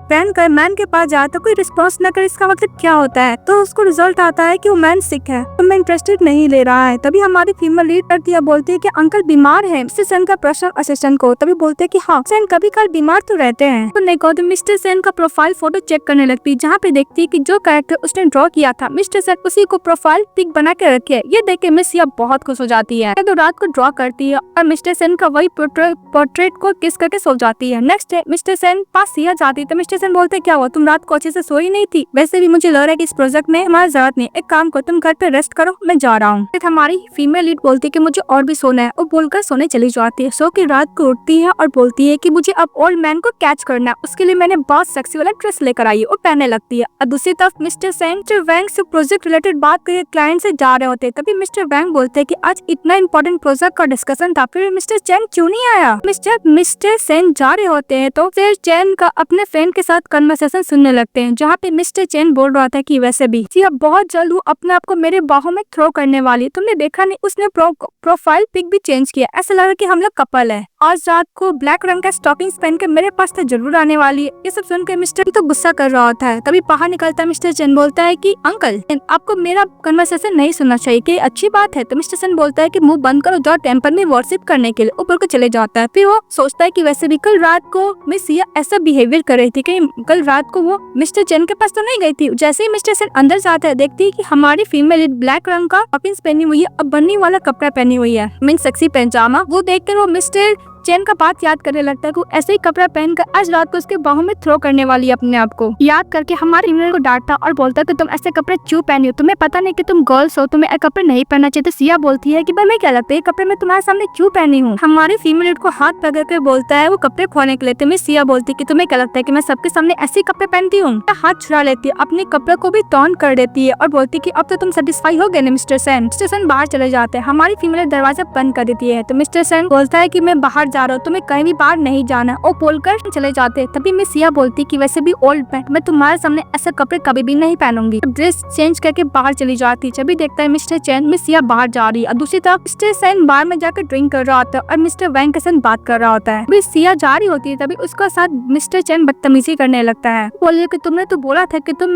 पहन कर मैन के पास जाए तो कोई रिस्पॉन्स न करे, इसका मतलब क्या होता है। तो उसको रिजल्ट आता है कि वो मैन सिक है, तो मैं इंटरेस्टेड नहीं ले रहा है। तभी हमारी फीमेल लीड करती है, बोलती है कि अंकल बीमार है। मिस्टर सेन का पर्सनल असिस्टेंट को तभी बोलते हैं कि हाँ सेन कभी कल बीमार तो रहते हैं। तो नहीं कहो तो मिस्टर सेन का प्रोफाइल फोटो चेक करने लगती है, जहाँ पे देखती है कि जो कैरेक्टर उसने ड्रॉ किया था मिस्टर सेन उसी को प्रोफाइल पिक बना के रखे है। ये देख के मिस सिया बहुत खुश हो जाती है। तो रात को ड्रॉ करती है और मिस्टर सेन का वही पोर्ट्रेट को किस करके सो जाती है। नेक्स्ट डे मिस्टर सेन पास सिया जाती है तो मिस्टर सेन बोलते क्या हुआ, तुम रात को अच्छे से सोई नहीं थी। वैसे भी मुझे लग रहा है कि इस प्रोजेक्ट में हमारी जरूरत नहीं, एक काम करो तुम घर पे रेस्ट करो, मैं जा रहा हूँ। फिर हमारी फीमेल लीड बोलती है कि मुझे और भी सोना है, और बोलकर सोने चली जाती है। सो के रात को उठती है और बोलती है कि मुझे अब ओल्ड मैन को कैच करना है, उसके लिए मैंने बहुत सेक्सी वाला ड्रेस लेकर आई है, वो पहनने लगती है। और दूसरी तरफ मिस्टर सेन वैंग से प्रोजेक्ट रिलेटेड बात करके क्लाइंट से जा रहे होते हैं। तभी मिस्टर वैंग बोलते हैं कि आज इतना इंपॉर्टेंट प्रोजेक्ट का डिस्कशन था, फिर मिस्टर चैन क्यों नहीं आया। मिस्टर सेन जा रहे होते हैं तो फिर चैन का अपने फ्रेंड के साथ कन्वर्सेशन सुनने लगते हैं, जहाँ पे मिस्टर चैन बोल रहा था कि वैसे भी सिया बहुत जल्द वो अपने आप को मेरे बाहों में थ्रो करने वाली है। तुमने देखा नहीं उसने प्रोफाइल पिक भी चेंज किया, ऐसा लगा कि हम लोग कपल है। आज रात को ब्लैक रंग का स्टॉकिंग्स पहन के मेरे पास तो जरूर आने वाली है। ये सब सुनकर मिस्टर तो गुस्सा कर रहा होता है। तभी बाहर निकलता है मिस्टर चैन बोलता है कि अंकल आपको मेरा कन्वर्सेशन नहीं सुनना चाहिए, कि अच्छी बात है। तो मिस्टर चैन बोलता है कि मुंह बंद करो, जाओ टेम्पल में वर्शिप करने के लिए, ऊपर को चले जाता है। फिर वो सोचता है कि वैसे भी कल रात को मिस सिया ऐसा बिहेवियर कर रही थी कि कल रात को वो मिस्टर चैन के पास तो नहीं गई थी। जैसे ही मिस्टर चैन अंदर जाता है देखती है कि हमारी फीमेल ब्लैक रंग का टॉपिंग्स पहनी हुई है, अब बन्नी वाला कपड़ा पहनी हुई है, मीन सेक्सी पैजामा। वो देखकर वो मिस्टर चैन का बात याद करने लगता है कि ऐसे ही कपड़ा पहनकर आज रात को उसके बाहों में थ्रो करने वाली है अपने आप को। याद करके हमारे फीमेल को डांटता और बोलता है कि तुम ऐसे कपड़े क्यों पहनी हो, तुम्हें पता नहीं कि तुम गर्ल्स हो, तुम्हें ऐसे कपड़े नहीं पहनना चाहिए। तो सिया बोलती है कि भाई मैं क्या लगता है कपड़े मैं तुम्हारे सामने क्यों पहनी हूँ। हमारे फीमेल को हाथ पकड़ कर बोलता है वो कपड़े खोने के लिए। तुम्हें सिया बोलती है कि तुम्हें क्या लगता है कि मैं सबके सामने ऐसे कपड़े पहनती हूँ। हाथ छुड़ा लेती है, अपने कपड़े को भी टॉन कर देती है और बोलती है कि अब तो तुम सेटिस्फाई हो गए ना मिस्टर सेन। मिस्टर सेन बाहर चले जाते हैं, हमारी फीमेल दरवाजा बंद कर देती है। तो मिस्टर सेन बोलता है कि मैं बाहर जा रहा हूँ, तुम्हें कहीं बाहर नहीं जाना, और बोलकर चले जाते हैं। तभी मिस सिया बोलती कि वैसे भी ओल्ड मैन, मैं तुम्हारे सामने ऐसे कपड़े कभी भी नहीं पहनूंगी। ड्रेस चेंज करके बाहर चली जाती। जब भी देखता है मिस्टर चैन मिस सिया बाहर जा रही है, और दूसरी तरफ मिस्टर सेन बार में जाकर ड्रिंक कर रहा होता है और मिस्टर वैंग के साथ बात कर रहा होता है। तभी सिया जा रही होती है, तभी उसका साथ मिस्टर चैन बदतमीजी करने लगता है। बोले कि तुमने तो बोला था कि तुम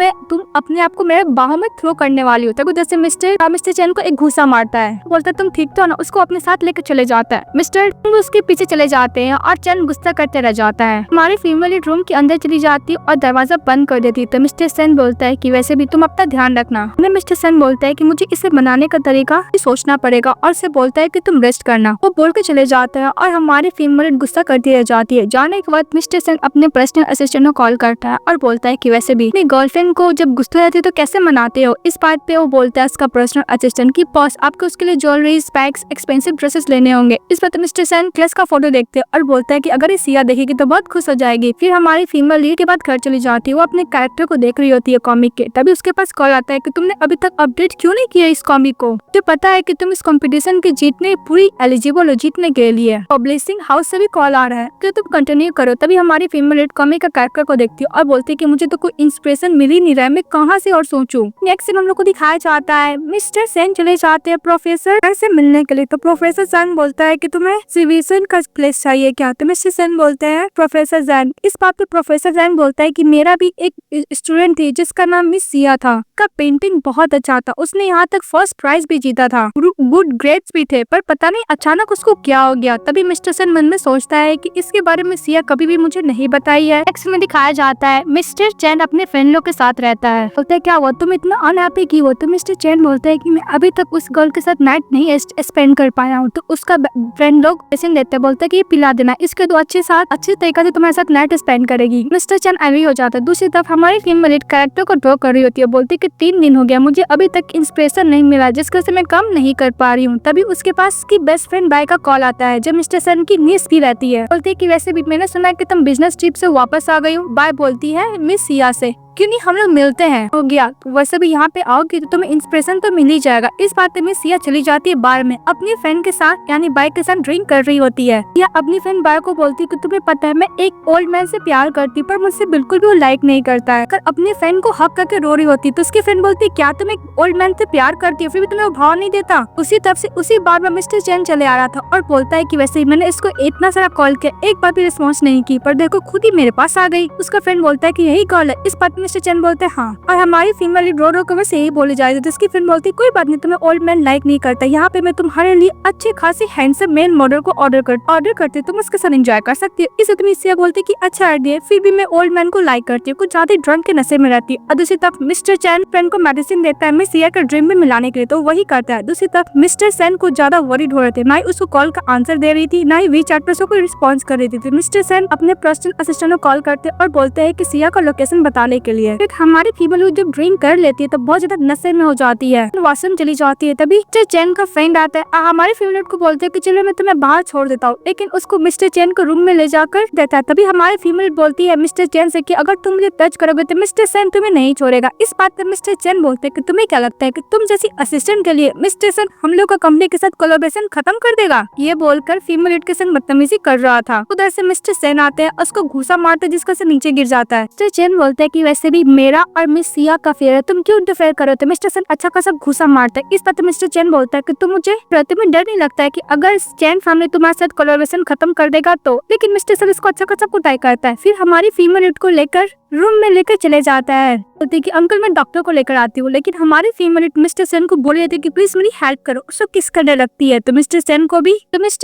अपने आप को मेरे बाहों में थ्रो करने वाली हो। तभी जैसे मिस्टर चैन को एक घूसा मारता है, बोलता है तुम ठीक तो ना, उसको अपने साथ लेकर चले जाता है। मिस्टर उसके पीछे चले जाते हैं और चैन गुस्सा करते रह जाता है। हमारी फीमेल रूम के अंदर चली जाती और दरवाजा बंद कर देती। तो मिस्टर सेन बोलता है कि वैसे भी तुम अपना ध्यान रखना। मिस्टर सेन बोलता है कि मुझे इसे बनाने का तरीका सोचना पड़ेगा, और से बोलता है कि तुम रेस्ट करना। वो बोल के चले जाता है और हमारी फीमेल गुस्सा करती रह जाती है। जाने के बाद मिस्टर सेन अपने पर्सनल असिस्टेंट को कॉल करता है और बोलता है कि वैसे भी अपनी गर्लफ्रेंड को जब गुस्सा रहती है तो कैसे मनाते हो। इस बात पे वो बोलता है उसका पर्सनल असिस्टेंट की बॉस आपको उसके लिए ज्वेलरी, बैग्स, एक्सपेंसिव ड्रेसेस लेने होंगे। इस बात मिस्टर सेन ड्रेस का फोटो देखते हैं और बोलता है कि अगर ये सिया देखेगी तो बहुत खुश हो जाएगी। फिर हमारी फीमेल लीड के बाद घर चली जाती है। वो अपने कैरेक्टर को देख रही होती है कॉमिक के, तभी उसके पास कॉल आता है कि तुमने अभी तक अपडेट क्यों नहीं किया इस कॉमिक को, तो पता है कि तुम इस कंपटीशन के जीतने पूरी एलिजिबल हो जीतने के लिए। पब्लिशिंग हाउस से भी कॉल आ रहा है कि तुम कंटिन्यू करो। तभी हमारी फीमेल लीड कॉमिक का कैरेक्टर को देखती है और बोलती है कि मुझे तो कोई इंस्पिरेशन मिल ही नहीं रहा है, मैं कहाँ से और सोचूं। नेक्स्ट सीन हम लोग को दिखाया जाता है मिस्टर सेन चले जाते हैं प्रोफेसर से मिलने के लिए। तो प्रोफेसर सेन बोलता है कि तुम्हें सिविसन का प्लेस चाहिए क्या, तो मिस्टर सेन बोलते हैं प्रोफेसर जैन। इस बात पे प्रोफेसर जैन बोलता है कि मेरा भी एक स्टूडेंट थी जिसका नाम मिस सिया था, का पेंटिंग बहुत अच्छा था, उसने यहाँ तक फर्स्ट प्राइज भी जीता था, गुड ग्रेड्स भी थे, पर पता नहीं अचानक उसको क्या हो गया। तभी मिस्टर सेन मन में सोचता है कि इसके बारे में सिया कभी भी मुझे नहीं बताई है। नेक्स्ट में दिखाया जाता है मिस्टर चैन अपने फ्रेंड लोग के साथ रहता है। बोलते हैं क्या हुआ, तुम इतना अनहैप्पी क्यों हो, तो मिस्टर चैन बोलता है कि मैं अभी तक उस गर्ल के साथ नाइट नहीं स्पेंड कर पाया हूँ। तो उसका फ्रेंड लोग पेशेंट देते हैं, बोलते हैं कि ये पिला देना, इसके तो अच्छे तरीके से तुम्हारे साथ नाइट स्पेंड करेगी। मिस्टर चैन एग्री हो जाता है। दूसरी तरफ हमारी फीमेल लीड कैरेक्टर को ड्रॉ कर रही होती है, बोलती है कि 3 दिन हो गया मुझे अभी तक इंस्पिरेशन नहीं मिला जिसके से मैं कम नहीं कर पा रही हूँ। तभी उसके पास उसकी बेस्ट फ्रेंड बाय का कॉल आता है जो मिस्टर सन की नीस भी रहती है। बोलती है कि वैसे भी मैंने सुना कि तुम बिजनेस ट्रिप से वापस आ गई हो। बाय बोलती है मिस सिया से, क्यों नहीं हम लोग मिलते हैं, हो गया वैसे भी यहाँ पे आओगी तो तुम्हें इंस्पिरेशन तो मिल ही जाएगा। इस बात में सिया चली जाती है बार में अपनी फ्रेंड के साथ यानी बाय के साथ ड्रिंक कर रही होती है। या अपनी फ्रेंड बाय को बोलती है कि तुम्हें पता है मैं एक ओल्ड मैन से प्यार करती पर मुझसे बिल्कुल भी वो लाइक नहीं करता है। अपनी फ्रेंड को हक करके रो रही होती तो उसकी फ्रेंड बोलती है क्या तुम एक ओल्ड मैन से प्यार करती हो फिर भी तुम्हें वो भाव नहीं देता। उसी तरफ से उसी बार में मिस्टर चैन चले आ रहा था और बोलता है कि वैसे ही मैंने इसको इतना सारा कॉल किया एक बार भी रिस्पॉन्स नहीं की पर देखो खुद ही मेरे पास आ गई। उसका फ्रेंड बोलता है कि यही कॉल है। इस बात में मिस्टर चैन बोलते हैं हाँ, और हमारी फीमेल लीड रो को बस यही बोली जाए तो इसकी फ्रेंड बोलती कोई बात नहीं तुम्हें ओल्ड मैन लाइक नहीं करता, यहाँ पे मैं तुम्हारे लिए अच्छे खासी हैंडसम मेन मॉडल को ऑर्डर करती तुम उसके साथ एंजॉय कर सकती हो। इसे तुम्हें सिया बोलती कि अच्छा आइडिया, फिर भी मैं ओल्ड मैन को लाइक करती हूँ, कुछ ज्यादा ड्रंक के नशे में रहती है। और दूसरी तरफ मिस्टर चैन फ्रेंड को मेडिसिन देता है मिस सिया का ड्रीम में मिलाने के लिए, तो वही करता है। दूसरी तरफ मिस्टर सेन को ज्यादा वरीड हो रहे थे, ना ही उसको कॉल का आंसर दे रही थी ना ही वीचैट पर कोई रिस्पॉन्स कर रही थी। मिस्टर सेन अपने पर्सनल असिस्टेंट को कॉल करते और बोलते हैं कि सिया का लोकेशन बताने के लिए। हमारी फीमेल जब ड्रिंक कर लेती है तो बहुत ज्यादा नशे में हो जाती है, वॉशरूम चली जाती है। तभी मिस्टर चैन का फ्रेंड आता है, हमारी फीमेल को बोलते हैं कि चलो मैं तुम्हें बाहर छोड़ देता हूँ, लेकिन उसको मिस्टर चैन को रूम में ले जाकर देता है। तभी हमारी फीमेल बोलती है मिस्टर चैन से कि अगर तुम मुझे टच करोगे तो मिस्टर चैन तुम्हें नहीं छोड़ेगा। इस बात पर मिस्टर चैन बोलते हैं कि तुम्हें क्या लगता है कि तुम जैसी असिस्टेंट के लिए मिस्टर चैन हम लोग का कंपनी के साथ कोलैबोरेशन खत्म कर देगा। ये बोलकर फीमेल लीड के संग बदतमीजी कर रहा था। उधर से मिस्टर चैन आते हैं, उसको घूसा मारते जिसका से नीचे गिर जाता है। मिस्टर चैन बोलते हैं कि वैसे भी मेरा और मिस सिया का फेयर है, तुम क्यों इंटरफेयर करो। तो मिस्टर चैन अच्छा खासा घूसा मारता है। इस बात मिस्टर चैन बोलता है कि तुम मुझे तुम्हें डर नहीं लगता है कि अगर चैन फैमिली तुम्हारे साथ कोलैबोरेशन खत्म कर देगा तो। लेकिन मिस्टर चैन इसको अच्छा खासा कुटाई करता है। फिर हमारी फीमेल लीड को लेकर रूम में लेकर चले जाता है, बोलती है कि अंकल मैं डॉक्टर को लेकर आती हूँ। लेकिन हमारी फीमेल मिस्टर सेन को बोल रही थी कि प्लीज मेरी हेल्प करो, उसको किस करने लगती है। तो मिस्टर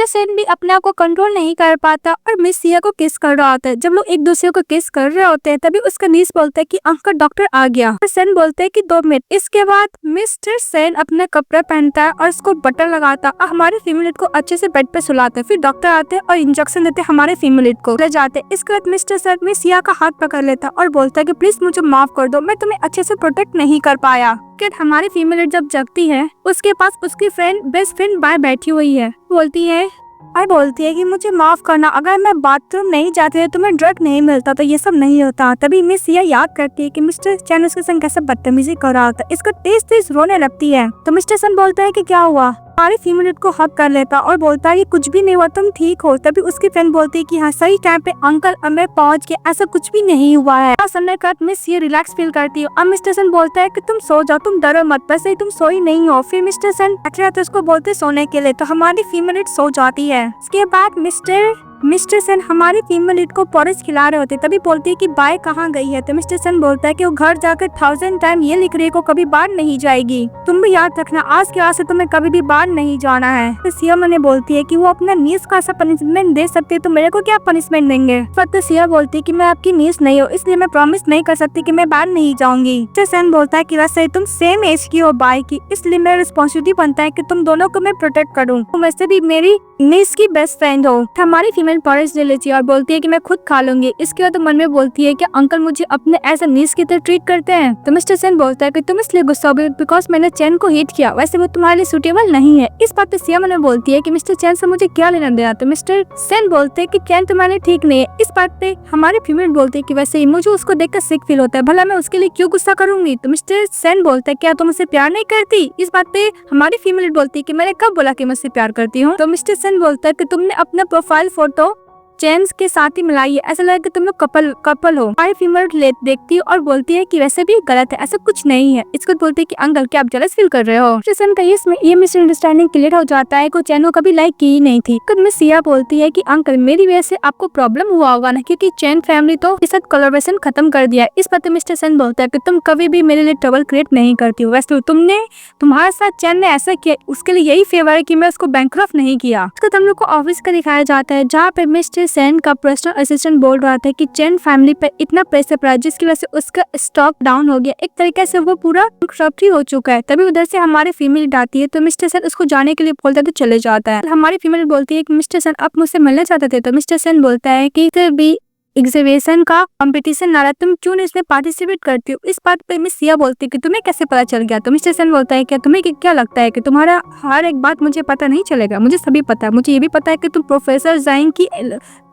सेन भी अपने आप को कंट्रोल नहीं कर पाता और मिस सिया को किस कर रहा होता है। जब लोग एक दूसरे को किस कर रहे होते हैं तभी उसका नीस बोलता है कि अंकल डॉक्टर आ गया। सेन बोलते है कि 2 मिनट। इसके बाद मिस्टर सेन अपने कपड़े पहनता है और उसको बटन लगाता और हमारे फीमेल को अच्छे से बेड पे सुलाता है। फिर डॉक्टर आते हैं और इंजेक्शन देते हमारे फीमेल को ले जाते। इसके बाद मिस्टर सेन मिस सिया का हाथ पकड़ लेता और बोलता है कि प्लीज मुझे माफ कर दो, मैं तुम्हें अच्छे से प्रोटेक्ट नहीं कर पाया। कि हमारी फीमेल जब जगती है उसके पास उसकी बेस्ट फ्रेंड बाय बैठी हुई है, बोलती है कि मुझे माफ करना, अगर मैं बाथरूम नहीं जाती है तो मैं ड्रग नहीं मिलता तो ये सब नहीं होता। तभी मिस सिया याद करती है कि मिस्टर चैन उसके संग कैसे बदतमीजी कर रहा था। इसको तेज रोने लगती है। तो मिस्टर सन बोलता है कि क्या हुआ। हमारी फीमेल को हक कर लेता और बोलता है कि कुछ भी नहीं हुआ, तुम ठीक हो। तभी उसकी फ्रेंड बोलती है कि हाँ सही टाइम पे अंकल अमेर पहुंच के, ऐसा कुछ भी नहीं हुआ है। सुनने के बाद मिस ये रिलैक्स फील करती है। अब मिस्टर सन बोलता है कि तुम सो जाओ, तुम डरो मत, वैसे ही तुम सोई नहीं हो। फिर मिस्टर सन बैठे उसको बोलते सोने के लिए, तो हमारी फीमेल सो जाती है। इसके बाद मिस्टर सन हमारी फीमेल को पॉरेज खिला रहे होते, तभी बोलती है कि बाय कहाँ गई है। तो मिस्टर सन बोलता है कि वो घर जाकर 1000 टाइम ये लिख रही है को कभी बाहर नहीं जाएगी, तुम भी याद रखना आज के बाद से तुम्हें कभी भी बाहर नहीं जाना है। तो सिया मने बोलती है कि वो अपना नीस का ऐसा पनिशमेंट दे सकती है तो मेरे को क्या पनिशमेंट देंगे। तो सिया बोलती है कि मैं आपकी नीस नहीं हूँ इसलिए मैं प्रॉमिस नहीं कर सकती कि मैं बाहर नहीं जाऊंगी। मिस्टर सन बोलता है कि वैसे तुम सेम एज की हो बाय की, इसलिए मेरा रिस्पॉन्सिबिलिटी बनता है कि तुम दोनों को मैं प्रोटेक्ट करूँ। वैसे भी मेरी नीस की बेस्ट फ्रेंड हो। हमारी फीमेल पॉरेंट्स ले लेती है और बोलती है कि मैं खुद खा लूंगी। इसके बाद तो मन में बोलती है कि अंकल मुझे अपने एज अ नीस की तरह ट्रीट करते हैं। तो मिस्टर सेन बोलता है कि तुम इसलिए गुस्सा हो बिकॉज मैंने चैन को हिट किया, वैसे वो तुम्हारे लिए सुटेबल नहीं है। इस बात पे सिया मन में बोलती है कि मिस्टर चैन से मुझे क्या लेना देना। तो मिस्टर सेन बोलते हैं कि चैन तुम्हारे लिए ठीक नहीं है। इस बात पे हमारी फीमेल बोलती है कि वैसे ही मुझे उसको देखकर सिक फील होता है, भला मैं उसके लिए क्यों गुस्सा करूंगी। तो मिस्टर सेन बोलता है क्या तुम मुझसे प्यार नहीं करती। इस बात पे हमारी फीमेल बोलती है कि मैंने कब बोला कि मुझसे प्यार करती हूँ। तो मिस्टर सेन बोलता है कि तुमने अपना प्रोफाइल फोटो चैन्स के साथ ही मिलाई है, ऐसा लगा कि तुम लोग कपल हो। हमारी फीमेल देखती है और बोलती है कि वैसे भी गलत है, ऐसा कुछ नहीं है। इसको बोलती है कि अंकल क्या आप जेलस फील कर रहे हो। मिस्टर का ये मिसअंडरस्टैंडिंग क्लियर हो जाता है को चैन को कभी लाइक की ही नहीं थी। मिस सिया बोलती है कि अंकल मेरी वजह से आपको प्रॉब्लम हुआ होगा ना, क्योंकि चैन फैमिली तो इस साथ कोलैबोरेशन खत्म कर दिया। इस पर मिस्टर सेन बोलता है कि तुम कभी भी मेरे लिए ट्रबल क्रिएट नहीं करती हो, वैसे तुम्हारे साथ चैन ने ऐसा किया, उसके लिए यही फेवर है कि मैं उसको बैंकरप्ट नहीं किया। उसको हम लोग को ऑफिस का दिखाया जाता है जहाँ पे मिस्टर सेन का पर्सनल असिस्टेंट बोल रहा था कि चैन फैमिली पे इतना प्रेशर पड़ा जिसकी वजह से उसका स्टॉक डाउन हो गया, एक तरीके से वो पूरा बैंकरप्ट हो चुका है। तभी उधर से हमारी फीमेल आती है तो मिस्टर सेन उसको जाने के लिए बोलता है तो चले जाता है। हमारी फीमेल बोलती है कि मिस्टर सेन आप मुझसे मिलना चाहते थे। तो मिस्टर सेन बोलता है कि भी एग्जीबिशन का कंपटीशन ना रहा, तुम क्यों नहीं इसमें पार्टिसिपेट करती हो। इस बात पे मिस सिया बोलती है कि तुम्हें कैसे पता चल गया। तो मिस्टर सेन बोलता है क्या तुम्हें क्या लगता है कि तुम्हारा हर एक बात मुझे पता नहीं चलेगा, मुझे सभी पता है, मुझे ये भी पता है कि तुम प्रोफेसर जाइन की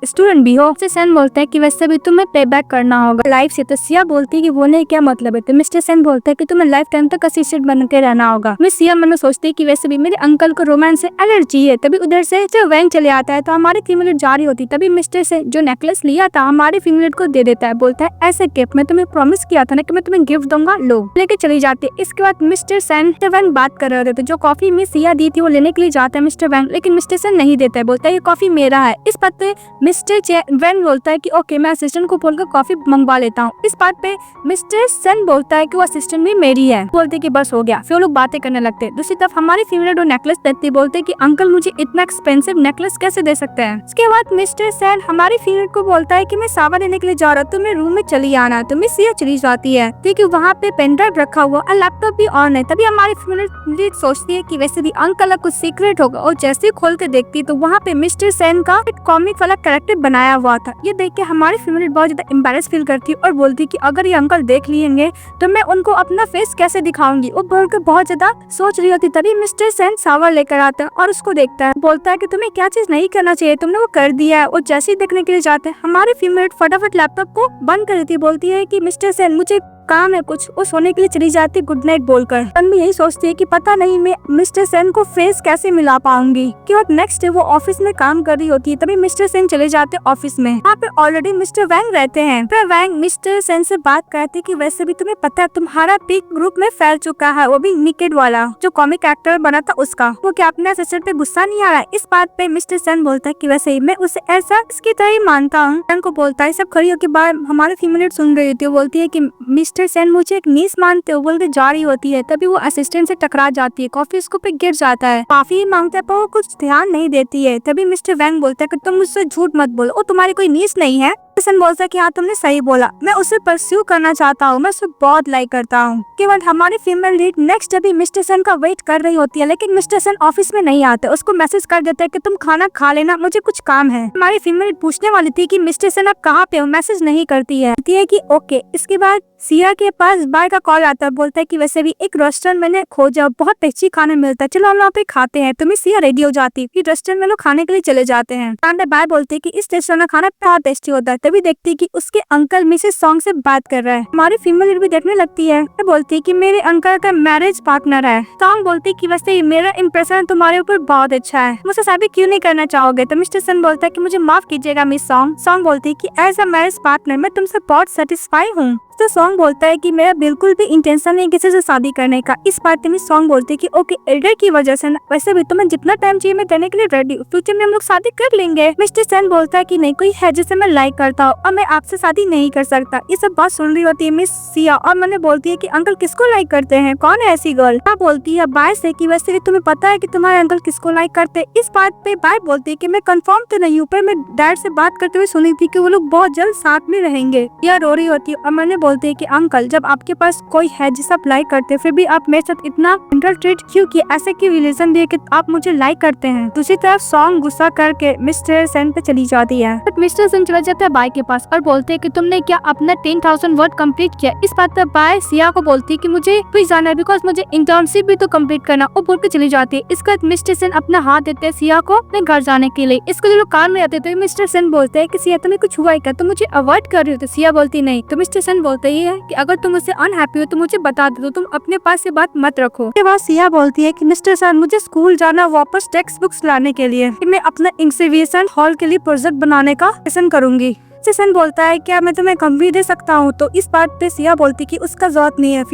स्टूडेंट भी हो। मिस्टर सेन बोलता है कि वैसे भी तुम्हें पे बैक करना होगा लाइफ से। तो सिया बोलती है कि बोलने क्या मतलब है। तो मिस्टर सेन बोलता है कि तुम्हें लाइफ टाइम तक असिस्टेंट बन के रहना होगा। मिस सिया मन में सोचती है कि वैसे भी मेरे अंकल को रोमांस से एलर्जी है। तभी उधर से जो वैन चले आता है तो हमारी फीमेल जा रही होती, तभी मिस्टर से जो नेकलेस लिया था हमारी फीमेल को दे देता है, बोलता है ऐसे गिफ्ट मैं तुम्हें प्रॉमिस किया था ना कि मैं तुम्हें गिफ्ट दूंगा, लो, लेके चली जाती है। इसके बाद मिस्टर सेन वैंग बात कर रहे होते, तो जो कॉफी मिस सिया दी थी वो लेने के लिए जाता है मिस्टर वैंग, लेकिन मिस्टर सेन नहीं देता है, बोलता है ये कॉफी मेरा है। इस बात पे मिस्टर वैंग बोलता है कि ओके मैं असिस्टेंट को बोलकर कॉफी मंगवा लेता हूँ। इस बात पे मिस्टर सेन बोलता है कि वो असिस्टेंट भी मेरी है, बोलते कि बस हो गया। फिर वो लोग बातें करने लगते हैं। दूसरी तरफ हमारी फीमेल नेकलेस देती है, बोलते कि अंकल मुझे इतना एक्सपेंसिव नेकलेस कैसे दे सकते हैं। इसके बाद मिस्टर सेन हमारी फीमेल को बोलता है कि मैं सावा लेने के लिए जा रहा हूँ, तुम्हें रूम में चली आना। तो मिस सिया चली जाती है क्योंकि वहाँ पे पेन ड्राइव रखा हुआ और लैपटॉप भी ऑन है। तभी हमारी फीमेल सोचती है कि वैसे भी अंकल का कुछ सीक्रेट होगा, और जैसे ही खोल के देखती है तो वहाँ पे मिस्टर सेन का कॉमिक वाला कैरेक्टर बनाया हुआ था। ये देख के हमारी फीमेल बहुत ज्यादा एम्बैरेस फील करती है और बोलती कि अगर ये अंकल देख लेंगे तो मैं उनको अपना फेस कैसे दिखाऊंगी। वो बोलकर बहुत ज्यादा सोच रही होती, तभी मिस्टर सेन सावर लेकर आता है और उसको देखता है, बोलता है कि तुम्हें क्या चीज नहीं करना चाहिए, तुमने वो कर दिया है। और जैसे ही देखने के लिए जाते हैं हमारी फीमेल फटाफट लैपटॉप को बंद कर देती है, बोलती है कि मिस्टर सेन मुझे काम है कुछ, वो सोने के लिए चली जाती है गुड नाइट बोलकर। मन में यही सोचती है कि पता नहीं मैं मिस्टर सेन को फेस कैसे मिला पाऊंगी। कि बाद नेक्स्ट डे वो ऑफिस में काम कर रही होती है, तभी मिस्टर सेन चले जाते हैं ऑफिस में। वहाँ पे ऑलरेडी मिस्टर वैंग रहते हैं। फिर वैंग मिस्टर सेन से बात करते कि वैसे भी तुम्हें पता है तुम्हारा पिक ग्रुप में फैल चुका है, वो भी निकेड वाला जो कॉमिक एक्टर बना था उसका, वो क्या अपने असिस्टेंट पे गुस्सा नहीं आ रहा है। इस बात पे मिस्टर सेन बोलता है कि वैसे ही मैं उसे ऐसा इसकी तरह ही मानता हूँ। को बोलता है सब खड़ी होकर बाहर हमारी फीमेल सुन रही होती है, बोलती है कि मिस्टर सेन मुझे एक नीस मानते हो, बोल के जा रही होती है। तभी वो असिस्टेंट से टकरा जाती है, कॉफी उसको पे गिर जाता है, काफी मांगता है पर वो कुछ ध्यान नहीं देती है। तभी मिस्टर वैंग बोलता है कि तुम मुझसे झूठ मत बोलो, वो तुम्हारी कोई नीस नहीं है। मिस्टर बोलता है कि हाँ तुमने सही बोला, मैं उसे परस्यू करना चाहता हूँ, मैं उसे बहुत लाइक करता हूँ। केवल हमारी female lead next day mister Sen का वेट कर रही होती है, लेकिन मिस्टर सेन ऑफिस में नहीं आते। उसको मैसेज कर देता है कि तुम खाना खा लेना, मुझे कुछ काम है। हमारी फीमेल पूछने वाली थी कि मिस्टर सेन आप कहाँ पे हो, मैसेज नहीं करती है कि ओके। इसके बाद सिया के पास बाय का कॉल आता है, बोलता है कि वैसे भी एक रेस्टोरेंट मैंने खोजा, बहुत टेस्टी खाना मिलता है, चलो हम वहाँ पे खाते हैं। तो सिया रेडी हो जाती है, रेस्टोरेंट में लोग खाने के लिए चले जाते हैं। बाय बोलते हैं कि इस रेस्टोरेंट में खाना बहुत टेस्टी होता है। तभी देखती है कि उसके अंकल मिसेस सॉन्ग से बात कर रहा है। हमारी फीमेल भी देखने लगती है, बोलती है कि मेरे अंकल का मैरिज पार्टनर है। सॉन्ग बोलती है कि वैसे मेरा इंप्रेशन तुम्हारे ऊपर बहुत अच्छा है, मुझसे शादी क्यों नहीं करना चाहोगे। तो मिस्टर सेन बोलता है कि मुझे माफ कीजिएगा मिस सॉन्ग। सॉन्ग बोलती है कि एज अ मैरिज पार्टनर मैं तुमसे बहुत सेटिस्फाई हूँ। तो सॉन्ग बोलता है कि मेरा बिल्कुल भी इंटेंशन नहीं किसी से शादी करने का। इस बात में सॉन्ग बोलती है कि ओके एल्डर की वजह से वैसे भी तुम्हें जितना टाइम चाहिए मैं देने के लिए रेडी हूँ, फ्यूचर में हम लोग शादी कर लेंगे। मिस्टर सेन बोलता है कि नहीं, कोई है जिसे मैं लाइक करता हूँ और मैं आपसे शादी नहीं कर सकता। ये सब बात सुन रही होती है मिस सिया और मैंने बोलती है कि अंकल किसको लाइक करते हैं, कौन है ऐसी गर्ल। बोलती है बाय से कि वैसे भी तुम्हें पता है कि तुम्हारे अंकल किसको लाइक करते हैं। इस बात पे बाय बोलती है कि मैं कंफर्म तो नहीं हूँ, पर मैं डैड से बात करते हुए सुनी थी कि वो लोग बहुत जल्द साथ में रहेंगे। यह रो रही होती है और मैंने बोलते हैं कि अंकल, जब आपके पास कोई है जिसे आप लाइक करते हैं, फिर भी आप मेरे साथ इतना इंटरट्रीट क्यों किया, ऐसे क्यों रिलेशन दिए कि आप मुझे लाइक करते हैं। दूसरी तरफ सॉन्ग गुस्सा करके मिस्टर सेन पे चली जाती है। बट मिस्टर सेन चला जाता है बाय के पास और बोलते हैं कि तुमने क्या अपना 10,000 वर्ड कंप्लीट किया। इस बात पर बाय सिया को बोलती है कि मुझे भी जाना है बिकॉज मुझे इंटर्नशिप भी तो कंप्लीट करना, वो बोल के चली जाती है। इसके बाद मिस्टर सेन अपना हाथ देते हैं सिया को अपने घर जाने के लिए। इसको जो लोग कार में आते थे, मिस्टर सेन बोलते हैं कि सिया तुम्हें कुछ हुआ है क्या, तुम मुझे अवॉइड कर रही हो। तो सिया बोलती नहीं। तो मिस्टर सेन बोलते ही है कि अगर तुम मुझसे अनहैप्पी हो तो मुझे बता दो, तो तुम अपने पास से बात मत रखो। उसके बाद सिया बोलती है कि मिस्टर सेन मुझे स्कूल जाना वापस टेक्स्ट बुक्स लाने के लिए, कि मैं अपना एक्सिबिशन हॉल के लिए प्रोजेक्ट बनाने का पसंद करूंगी। सेन बोलता है क्या मैं तुम्हें कंपनी दे सकता हूँ। तो इस बात पे सिया बोलती कि उसका जरूरत नहीं है।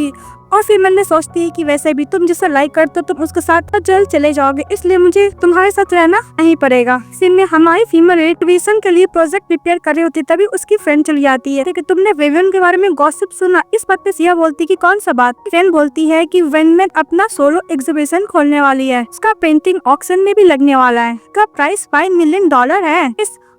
फिर मैंने सोचती है कि वैसे भी तुम जिसे लाइक करते हो तुम उसके साथ जल्द चले जाओगे, इसलिए मुझे तुम्हारे साथ रहना नहीं पड़ेगा। सीन में हमारी फीमेल एक्टिविशन के लिए प्रोजेक्ट प्रिपेयर कर रही होती तभी उसकी फ्रेंड चली जाती है कि तुमने वेवन के बारे में गॉसिप सुना। इस बात पे सिया बोलती कि कौन सा बात। फ्रेंड बोलती है कि वेनमैन अपना सोलो एग्जीबिशन खोलने वाली है, उसका पेंटिंग ऑक्शन में भी लगने वाला है, उसका प्राइस $5 मिलियन है।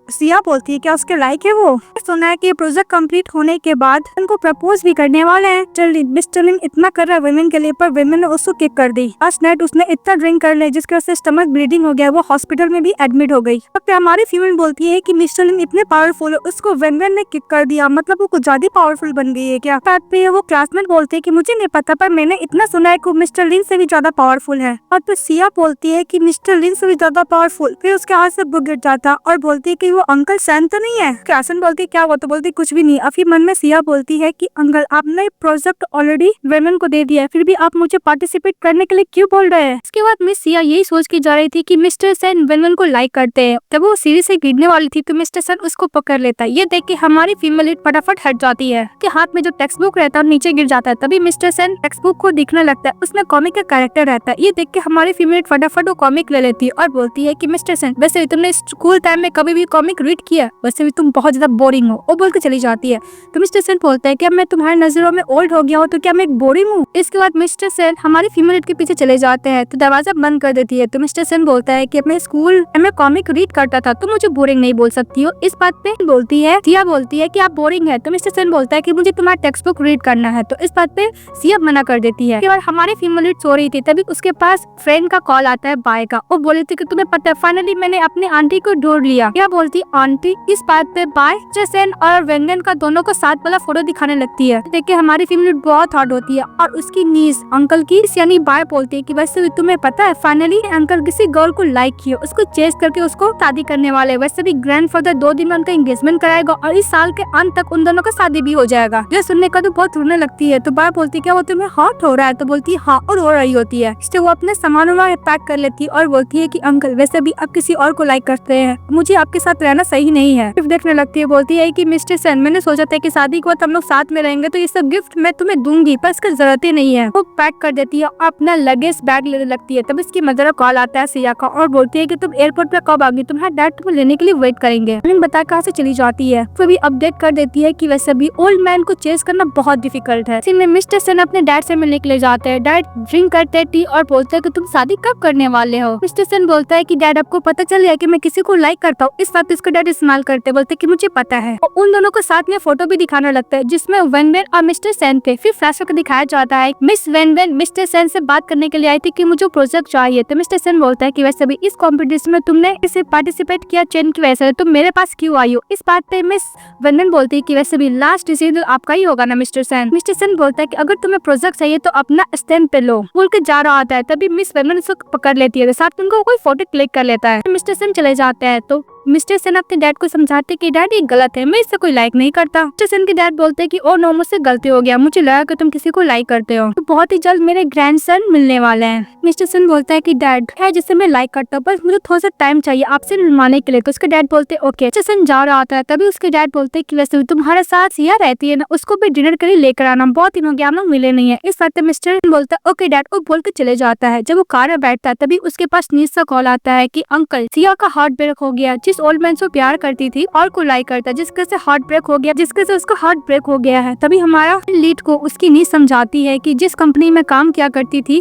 सिया बोलती है क्या उसके लायक है वो। सुना है कि प्रोजेक्ट कंप्लीट होने के बाद उनको प्रपोज भी करने वाले हैं। जल्दी मिस्टर लिन इतना कर रहा है वेमेन के लिए, पर वेमेन ने उसको किक कर दी। लास्ट नाइट उसने इतना ड्रिंक कर लिया जिसकी वजह से स्टमक ब्लीडिंग हो गया, वो हॉस्पिटल में भी एडमिट हो गई। अब हमारी फीमेल बोलती है कि मिस्टर लिन इतने पावरफुल है, उसको वेमेन ने किक कर दिया, मतलब वो कुछ ज्यादा पावरफुल बन गई है क्या। बात पे वो क्लासमेट बोलते है कि मुझे नहीं पता, पर मैंने इतना सुना है कि मिस्टर लिन से भी ज्यादा पावरफुल है। और फिर सिया बोलती है कि मिस्टर लिन से भी ज्यादा पावरफुल। फिर उसके हाथ से बुक गिर जाता और बोलती है कि वो अंकल सैन तो नहीं है। क्लासन बोलती है क्या वो, तो बोलती कुछ भी नहीं। अभी मन में सिया बोलती है कि अंकल आपने प्रोजेक्ट ऑलरेडी वेमेन को दे दिया है, फिर भी आप मुझे पार्टिसिपेट करने के लिए क्यों बोल रहे हैं। इसके बाद मिस सिया यही सोच के जा रही थी कि मिस्टर सैन वेमेन को लाइक करते हैं। जब वो सीढ़ी से गिरने वाली थी तो मिस्टर सैन उसको पकड़ लेता है। ये देख के हमारी फीमेल लीड फटाफट हट जाती है कि हाथ में जो टेक्स्ट बुक रहता है नीचे गिर जाता है। तभी मिस्टर सैन टेक्स्ट बुक को दिखने लगता है, उसमें कॉमिक का कैरेक्टर रहता है। ये देख के हमारी फीमेल फटाफट वो कॉमिक ले लेती है और बोलती है कि मिस्टर सैन वैसे भी तुमने स्कूल टाइम में कभी भी कॉमिक रीड किया, वैसे भी तुम बहुत ज्यादा बोरिंग हो। वो बोल के चली जाती है। तो मिस्टर सेन बोलता है कि अब मैं तुम्हारी नजरों में ओल्ड हो गया हूँ तो क्या मैं एक बोरिंग हूँ। इसके बाद मिस्टर सेन हमारी फीमेल लीड के पीछे चले जाते हैं तो दरवाजा बंद कर देती है। तो मिस्टर सेन बोलता है कि अपने स्कूल में कॉमिक रीड करता था तो मुझे बोरिंग नहीं बोल सकती हो। इस बात पे बोलती है सिया बोलती है कि आप बोरिंग है। तो मिस्टर सेन बोलता है कि मुझे तुम्हारा टेक्स्ट बुक रीड करना है। तो इस बात पे सिया मना कर देती है। हमारी फीमेल लीड सो रही थी तभी उसके पास फ्रेंड का कॉल आता है बाय का। वो बोली थी कि तुम्हें पता है फाइनली मैंने अपनी आंटी को ढूंढ लिया। क्या बोलती आंटी। इस बात पे बाय सेन और वेंगन का दोनों को साथ वाला फोटो दिखाने लगती है। देखिए हमारी फीमेल बहुत हॉट होती है और उसकी नीस अंकल की यानी बाय बोलती है कि वैसे भी तुम्हें पता है फाइनली अंकल किसी गर्ल को लाइक किया, उसको चेस करके उसको शादी करने वाले। वैसे भी ग्रैंडफादर 2 दिन में उनका एंगेजमेंट कराएगा और इस साल के अंत तक उन दोनों का शादी भी हो जाएगा। ये सुनने का तो बहुत रोने लगती है। तो बाय बोलती है क्या वो तुम्हें हॉट हो रहा है। तो बोलती है हाँ, और रो रही होती है। इससे वो अपने सामानों में पैक कर लेती है और बोलती है कि अंकल वैसे भी आप किसी और को लाइक करते हैं, मुझे आपके साथ रहना सही नहीं है। सिर्फ देखने लगती है। बोलती है कि मिस्टर सेन मैंने सोचा था कि शादी के बाद हम लोग साथ में रहेंगे तो ये सब गिफ्ट मैं तुम्हें दूंगी, पर इसकी जरूरत ही नहीं है। वो पैक कर देती है और अपना लगेज बैग लेने लगती है। तब इसकी मदर का कॉल आता है सिया का और बोलती है कि तुम एयरपोर्ट पे कब आओगी, तुम्हारे डैड तुम्हें लेने के लिए वेट करेंगे। बता कहाँ से चली जाती है। फिर भी अपडेट कर देती है कि वैसे भी ओल्ड मैन को चेस करना बहुत डिफिकल्ट है। इसी में मिस्टर सेन अपने डैड से मिलने के लिए जाते हैं। डैड ड्रिंक करते टी और बोलते हैं कि तुम शादी कब करने वाले हो। मिस्टर सेन बोलता है कि डैड आपको पता चल गया कि मैं किसी को लाइक करता हूँ। इस बात इसका डैड इस्तेमाल करते बोलते कि मुझे पता है। उन दोनों को साथ में फोटो भी दिखाने लगता है जिसमें वेनवेन और मिस्टर सेन थे। फिर फ्लैशबैक दिखाया जाता है मिस वेनवेन मिस्टर सेन से बात करने के लिए आई थी कि मुझे प्रोजेक्ट चाहिए। तो मिस्टर सेन बोलता है कि वैसे भी इस कंपटीशन में तुमने इसे पार्टिसिपेट किया चेन की वजह से, तुम मेरे पास क्यों आई हो। इस बात पे मिस वेनवेन बोलती है कि वैसे भी लास्ट डिसीजन आपका ही होगा ना मिस्टर सेन। मिस्टर सेन बोलता है कि अगर तुम्हें प्रोजेक्ट चाहिए तो अपना स्टैंड पे लो। बोल के जा रहा होता है तभी मिस वेनवेन उसको पकड़ लेती है, साथ में उनको कोई फोटो क्लिक कर लेता है। मिस्टर सेन चले जाते हैं तो मिस्टर सेन अपने डैड को समझाते कि डैड ये गलत है, मैं इससे कोई लाइक नहीं करता। मिस्टर सेन के डैड बोलते हैं कि ओ नो मुझसे गलती हो गया, मुझे लगा कि तुम किसी को लाइक करते हो, तो बहुत ही जल्द मेरे ग्रैंडसन मिलने वाले हैं। मिस्टर सेन बोलता है कि डैड है जिसे मैं लाइक करता हूँ, बस मुझे थोड़ा सा टाइम चाहिए आपसे मिलवाने के लिए। तो उसके डैड बोलते हैं ओके। मिस्टर सेन जा रहा होता है तभी उसके डैड बोलते हैं कि वैसे तुम्हारे साथ सिया रहती है ना, उसको भी डिनर के लिए लेकर आना, बहुत दिन हो गया हम लोग मिले नहीं है। इस बात पे मिस्टर सेन बोलता है ओके डैड, वो बोल के चले जाता है। जब वो कार में बैठता है तभी उसके पास नीस का कॉल आता है कि अंकल सिया का हार्ट ब्रेक हो गया, जिस ओल्ड मैन से प्यार करती थी और को लाइक करता, जिसके से हार्ट ब्रेक हो गया, जिसके से उसका हार्ट ब्रेक हो गया है। तभी हमारा लीड को उसकी नीस समझाती है कि जिस कंपनी में काम किया करती थी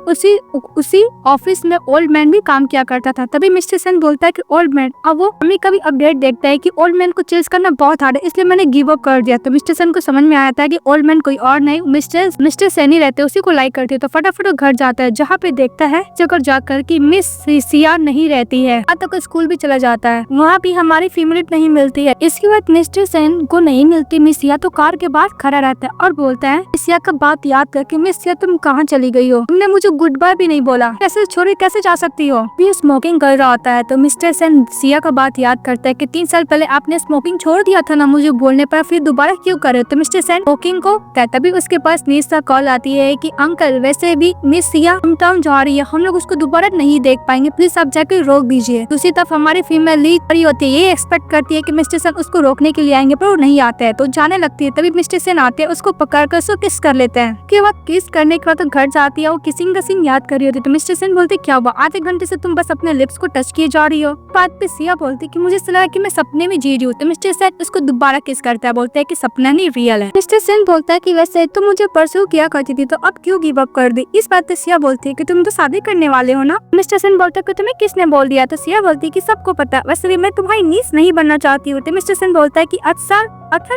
उसी उसी ऑफिस में ओल्ड मैन भी काम किया करता था। तभी मिस्टर सेन बोलता है कि ओल्ड मैन, अब वो कभी कभी अपडेट देखता है कि ओल्ड मैन को चेस करना बहुत हार्ड है, इसलिए मैंने गिव अप कर दिया। तो मिस्टर सेन को समझ में आया था कि ओल्ड मैन कोई और नहीं मिस्टर सेन ही रहते, उसी को लाइक करती है। तो फटाफट वो घर जाता है, जहाँ पे देखता है जगह जाकर कि मिस सिया नहीं रहती है। यहाँ तक स्कूल भी चला जाता है, वहाँ भी हमारी फीमेल नहीं मिलती है। इसके बाद मिस्टर सेन को नहीं मिलती मिस सिया, तो कार के बाहर खड़ा रहता है और बोलता है मिस सिया का बात याद करके, मिस सिया तुम कहाँ चली गई हो, तुमने मुझे गुड बाय भी नहीं बोला, कैसे छोड़ी कैसे जा सकती हो। भी स्मोकिंग कर रहा होता है, तो मिस्टर सेन सिया का बात याद करता है कि 3 साल पहले आपने स्मोकिंग छोड़ दिया था ना मुझे बोलने पर, फिर दोबारा क्यों करे। तो मिस्टर सेन स्मोकिंग को कहता, भी उसके पास नीस का कॉल आती है कि अंकल वैसे भी मिस सिया होम टाउन जा रही है, हम लोग उसको दोबारा नहीं देख पाएंगे, प्लीज आप जाके रोक दीजिए। दूसरी तरफ हमारी फीमेल लीड खड़ी होती है, ये एक्सपेक्ट करती है कि मिस्टर सेन उसको रोकने के लिए आएंगे, पर वो नहीं आते हैं। तो जाने लगती है, तभी मिस्टर सेन आते हैं, उसको पकड़कर उसको किस कर लेते हैं। उसके बाद किस करने के बाद तो घर जाती है, वो किसिंग का सीन याद कर रही होती है। तो मिस्टर सेन बोलते क्या हुआ, आधे घंटे से तुम बस अपने लिप्स को टच किए जा रही हो। बात पे सिया बोलती कि मुझे लगा कि मैं सपने में जी रही हूँ। तो मिस्टर सेन उसको दोबारा किस करता है, बोलता है कि सपना नहीं रियल है। मिस्टर सेन बोलता है कि वैसे तुम मुझे परसों किया करती थी, तो अब क्यों गिव अप कर दी। इस बात पे सिया बोलती है कि तुम तो शादी करने वाले हो ना। मिस्टर सेन बोलता है कि तुम्हें किसने बोल दिया। तो सिया बोलती है कि सबको पता है, वैसे भी मैं तुम्हारी नीस नहीं बनना चाहती हूँ। तो मिस्टर सेन बोलता है कि अच्छा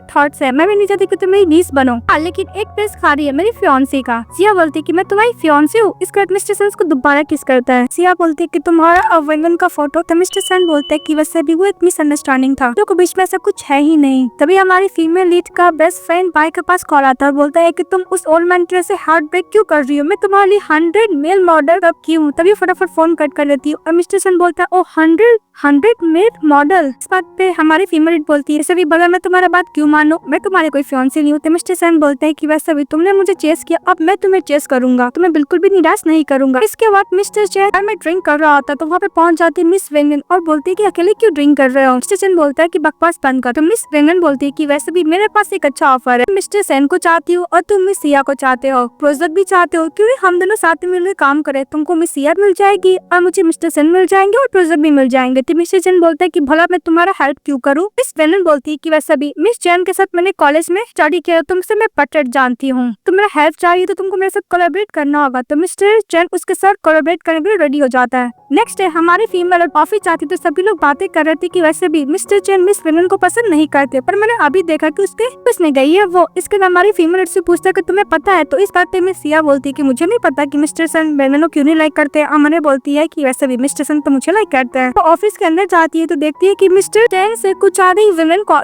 थॉट्स है, मैं भी नहीं चाहती कि तुम मेरी नीस बनो, लेकिन एक पेस खा रही है मेरी फियांसी का। सिया बोलती है कि मैं तुम्हारी फियांसी हूँ। इसके बाद मिस्टर सेन उसको दोबारा किस करता है। सिया बोलती है कि तुम्हारा अवेंगन का फोटो। तो मिस्टर सेन बोलता है कि वैसे भी वो एक मिसअंडरस्टैंडिंग था, तो बीच में ऐसा कुछ है ही नहीं। तभी हमारी फीमेल लीड का बेस्ट फ्रेंड बाय के पास कॉल आता है, बोलता है कि तुम उस ओल्ड मैन की वजह से हार्ट ब्रेक क्यों कर रही हो, मैं तुम्हारे लिए 100 मेल मॉडल कब की हूँ। तभी फटाफट फोन कट कर देती हूँ और मिस्टर सेन बोलता है ओ 100 मेल मॉडल। इस बात पे हमारी फीमेल लीड बोलती है, सभी बगल मैं तुम्हारा बात क्यों मानूं, मैं तुम्हारे कोई फियांसी नहीं हूँ। तो मिस्टर सेन बोलते हैं कि वैसे भी तुमने मुझे चेस किया, अब मैं तुम्हें चेस करूंगा, तुम्हें बिल्कुल भी निराश नहीं करूंगा। इसके बाद मिस्टर सेन में ड्रिंक कर रहा होता, तो वहाँ पे पहुंच जाती मिस वेंगन और बोलती है कि अकेले क्यों ड्रिंक कर रहे हो। मिस्टर सेन बोलता है कि बकवास बंद कर। तो मिस वेंगन बोलती है कि वैसे भी मेरे पास एक अच्छा ऑफर है, मिस्टर सेन को चाहती हूँ और तुम मिस सिया को चाहते हो, प्रोजेक्ट भी चाहते हो, क्यों हम दोनों साथ में मिलकर काम करें, तुमको मिस सिया मिल जाएगी और मुझे मिस्टर सेन मिल जाएंगे और प्रोजेक्ट भी मिल जाएंगे। तो मिस्टर सेन बोलता है कि भला मैं तुम्हारा हेल्प क्यों करूँ। मिस वेंगन बोलती है कि वैसे भी मिस जैन के साथ मैंने कॉलेज में स्टडी किया, तुमसे मैं पटेट जानती हूँ, तो मेरा हेल्प चाहिए तो तुमको मेरे साथ कोलैबोरेट करना होगा। तो मिस्टर चैन उसके साथ कोलैबोरेट करने के लिए रेडी हो जाता है। नेक्स्ट डे हमारी फीमेल ऑफिस जाती, तो सभी लोग बातें कर रहे थे कि वैसे भी मिस्टर चैन मिस वेनन को पसंद नहीं करते, पर मैंने अभी देखा कि उसने गई है वो। इसके बाद हमारी फीमेल से पूछता है कि तुम्हें पता है। तो इस बात पे मिस सिया बोलती है कि मुझे नहीं पता कि मिस्टर सन वेनन को क्यों नहीं लाइक करते। अमने बोलती है कि वैसे भी मिस्टर सन तो मुझे लाइक करते हैं। तो ऑफिस के अंदर जाती है तो देखती है कि मिस्टर चैन से कुछ ज्यादा ही वेनन को